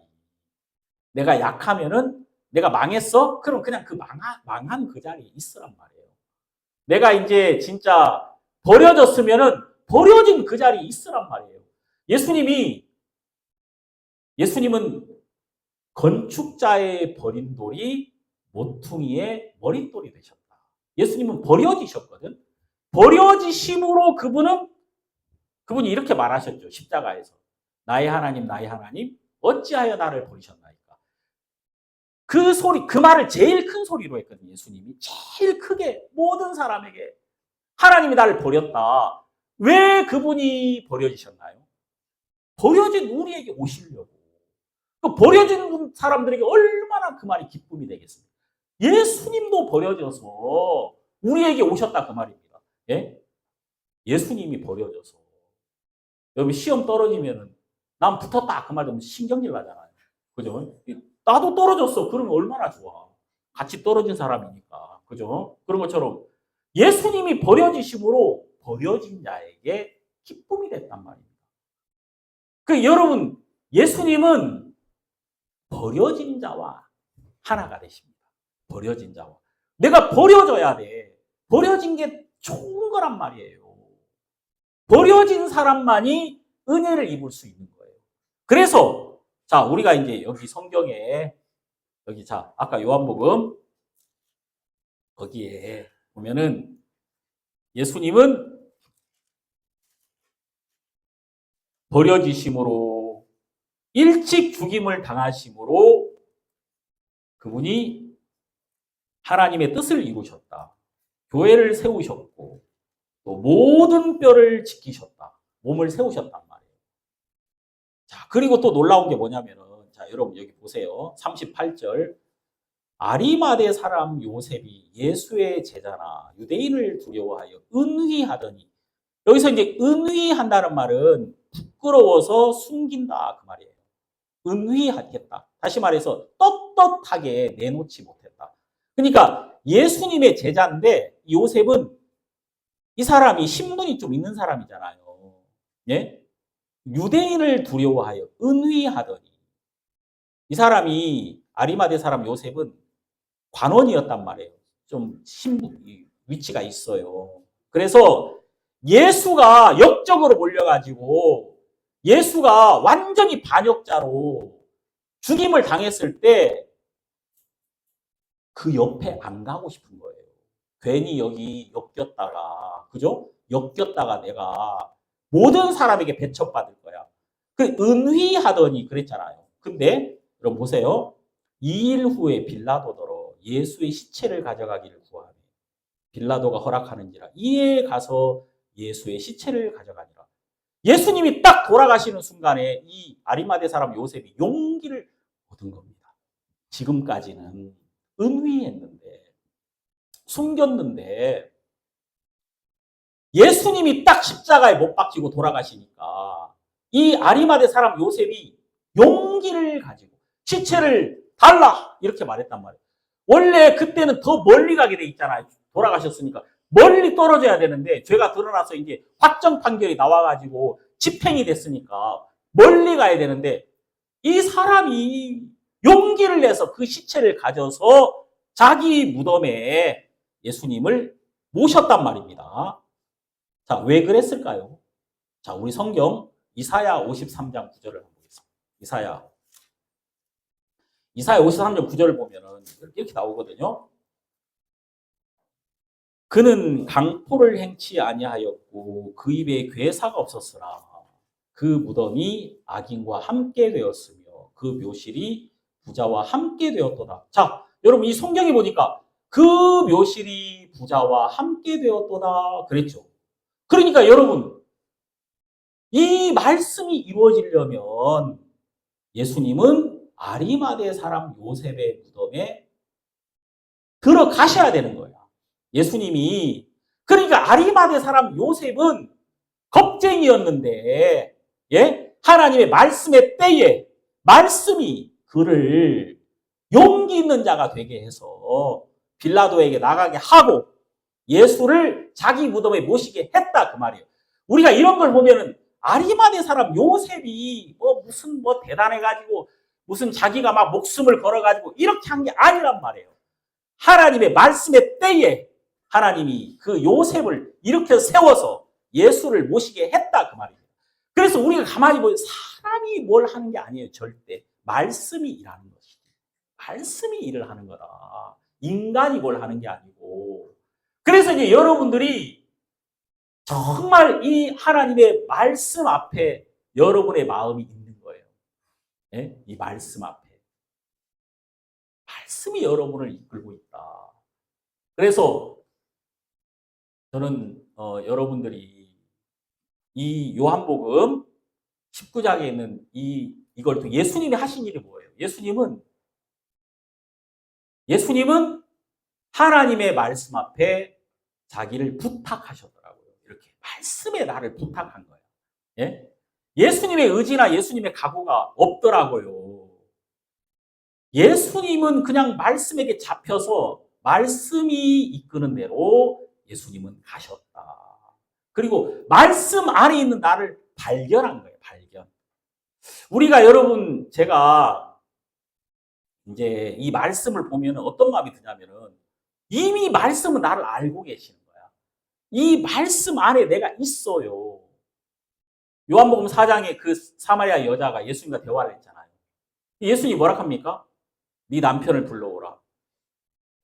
내가 약하면은 내가 망했어? 그럼 그냥 그 망한 그 자리에 있으란 말이에요. 내가 이제 진짜 버려졌으면은 버려진 그 자리에 있으란 말이에요. 예수님은 건축자의 버린 돌이 모퉁이의 머릿돌이 되셨다. 예수님은 버려지셨거든. 버려지심으로 그분이 이렇게 말하셨죠. 십자가에서. 나의 하나님, 어찌하여 나를 버리셨나이까. 그 말을 제일 큰 소리로 했거든요. 예수님이. 제일 크게 모든 사람에게 하나님이 나를 버렸다. 왜 그분이 버려지셨나요? 버려진 우리에게 오시려고. 버려진 사람들에게 얼마나 그 말이 기쁨이 되겠습니까? 예수님도 버려져서 우리에게 오셨다 그 말입니다. 예? 예수님이 버려져서. 여러분 시험 떨어지면은 난 붙었다 그 말 들으면 신경질 나잖아요. 그죠? 나도 떨어졌어. 그러면 얼마나 좋아. 같이 떨어진 사람이니까. 그죠? 그런 것처럼 예수님이 버려지심으로 버려진 자에게 기쁨이 됐단 말입니다. 여러분 예수님은 버려진 자와 하나가 되십니다. 버려진 자와. 내가 버려져야 돼. 버려진 게 좋은 거란 말이에요. 버려진 사람만이 은혜를 입을 수 있는 거예요. 그래서 자 우리가 이제 여기 성경에 여기 자 아까 요한복음 거기에 보면은 예수님은 버려지심으로 일찍 죽임을 당하심으로 그분이 하나님의 뜻을 이루셨다. 교회를 세우셨고 또 모든 뼈를 지키셨다. 몸을 세우셨단 말이에요. 자, 그리고 또 놀라운 게 뭐냐면은 자, 여러분 여기 보세요. 38절. 아리마대 사람 요셉이 예수의 제자나 유대인을 두려워하여 은휘하더니 여기서 이제 은휘한다는 말은 부끄러워서 숨긴다 그 말이에요. 은휘하겠다. 다시 말해서 떳떳하게 내놓지 못했다. 그러니까 예수님의 제자인데 요셉은 이 사람이 신분이 좀 있는 사람이잖아요. 예? 유대인을 두려워하여 은휘하더니 이 사람이 아리마대 사람 요셉은 관원이었단 말이에요. 좀 신분, 위치가 있어요. 그래서 예수가 역적으로 몰려가지고 예수가 완전히 반역자로 죽임을 당했을 때 그 옆에 안 가고 싶은 거예요. 괜히 여기 엮였다가, 그죠? 엮였다가 내가 모든 사람에게 배척받을 거야. 그 은휘하더니 그랬잖아요. 근데 여러분 보세요. 2일 후에 빌라도더러 예수의 시체를 가져가기를 구하니 빌라도가 허락하는지라 이에 가서 예수의 시체를 가져가니라. 예수님이 딱 돌아가시는 순간에 이 아리마대 사람 요셉이 용기를 얻은 겁니다. 지금까지는 은휘했는데 숨겼는데 예수님이 딱 십자가에 못 박히고 돌아가시니까 이 아리마대 사람 요셉이 용기를 가지고 시체를 달라 이렇게 말했단 말이에요. 원래 그때는 더 멀리 가게 돼 있잖아요. 돌아가셨으니까 멀리 떨어져야 되는데 죄가 드러나서 이제 확정 판결이 나와가지고 집행이 됐으니까 멀리 가야 되는데 이 사람이 용기를 내서 그 시체를 가져서 자기 무덤에 예수님을 모셨단 말입니다. 자, 왜 그랬을까요? 자, 우리 성경 이사야 53장 9절을 한번 보겠습니다. 이사야 53장 9절을 보면은 이렇게 나오거든요. 그는 강포를 행치 아니하였고 그 입에 괴사가 없었으나 그 무덤이 악인과 함께 되었으며 그 묘실이 부자와 함께 되었도다. 자, 여러분 이 성경에 보니까 그 묘실이 부자와 함께 되었도다 그랬죠. 그러니까 여러분 이 말씀이 이루어지려면 예수님은 아리마대 사람 요셉의 무덤에 들어가셔야 되는 거야. 예수님이 그러니까 아리마대 사람 요셉은 겁쟁이였는데 예? 하나님의 말씀의 때에 말씀이 그를 용기 있는 자가 되게 해서 빌라도에게 나가게 하고 예수를 자기 무덤에 모시게 했다 그 말이에요. 우리가 이런 걸 보면은 아리마대 사람 요셉이 무슨 대단해가지고 무슨 자기가 막 목숨을 걸어가지고 이렇게 한 게 아니란 말이에요. 하나님의 말씀의 때에 하나님이 그 요셉을 이렇게 세워서 예수를 모시게 했다 그 말이에요. 그래서 우리가 가만히 보면 사람이 뭘 하는 게 아니에요. 절대. 말씀이 일하는 것이지. 말씀이 일을 하는 거다. 인간이 뭘 하는 게 아니고. 그래서 이제 여러분들이 정말 이 하나님의 말씀 앞에 여러분의 마음이 있는 거예요. 네? 이 말씀 앞에. 말씀이 여러분을 이끌고 있다. 그래서 저는 여러분들이 이 요한복음 19장에 있는 이걸 또 예수님이 하신 일이 뭐예요? 예수님은 하나님의 말씀 앞에 자기를 부탁하셨더라고요. 이렇게 말씀에 나를 부탁한 거예요. 예? 예수님의 의지나 예수님의 각오가 없더라고요. 예수님은 그냥 말씀에게 잡혀서 말씀이 이끄는 대로 예수님은 가셨다. 그리고 말씀 안에 있는 나를 발견한 거예요. 발견. 우리가 여러분 제가 이제 이 말씀을 보면 어떤 마음이 드냐면은 이미 말씀은 나를 알고 계시는 거야. 이 말씀 안에 내가 있어요. 요한복음 4장에 그 사마리아 여자가 예수님과 대화를 했잖아요. 예수님이 뭐라 합니까? 네 남편을 불러오라.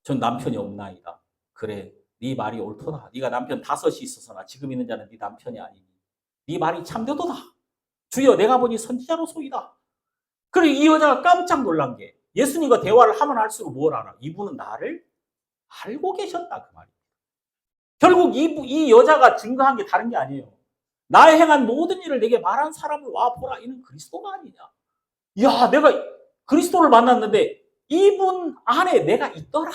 전 남편이 없나이다. 그래, 네 말이 옳도다. 네가 남편 5이 있어서나 지금 있는 자는 네 남편이 아니니 네 말이 참되도다. 주여 내가 보니 선지자로소이다. 그리고 이 여자가 깜짝 놀란 게 예수님과 대화를 하면 할수록 뭘 알아? 이분은 나를 알고 계셨다 그 말이에요. 결국 이 여자가 증거한 게 다른 게 아니에요. 나의 행한 모든 일을 내게 말한 사람을 와 보라. 이는 그리스도가 아니냐. 야, 내가 그리스도를 만났는데 이분 안에 내가 있더라.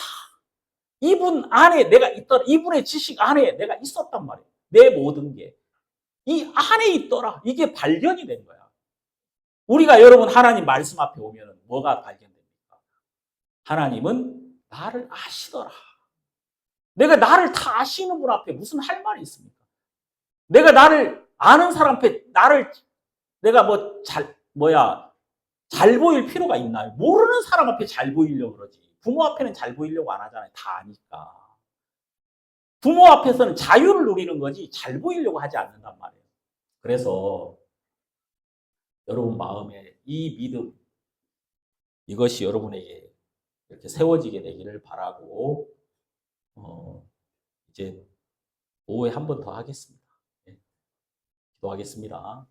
이분 안에 내가 있더라. 이분의 지식 안에 내가 있었단 말이에요. 내 모든 게. 이 안에 있더라. 이게 발견이 된 거야. 우리가 여러분 하나님 말씀 앞에 오면 뭐가 발견됩니까? 하나님은 나를 아시더라. 내가 나를 다 아시는 분 앞에 무슨 할 말이 있습니까? 내가 나를 아는 사람 앞에 내가 잘 보일 필요가 있나요? 모르는 사람 앞에 잘 보이려고 그러지. 부모 앞에는 잘 보이려고 안 하잖아요. 다 아니까. 부모 앞에서는 자유를 누리는 거지 잘 보이려고 하지 않는단 말이에요. 그래서 여러분 마음에 이 믿음, 이것이 여러분에게 이렇게 세워지게 되기를 바라고, 이제 오후에 한 번 더 하겠습니다. 네, 기도하겠습니다.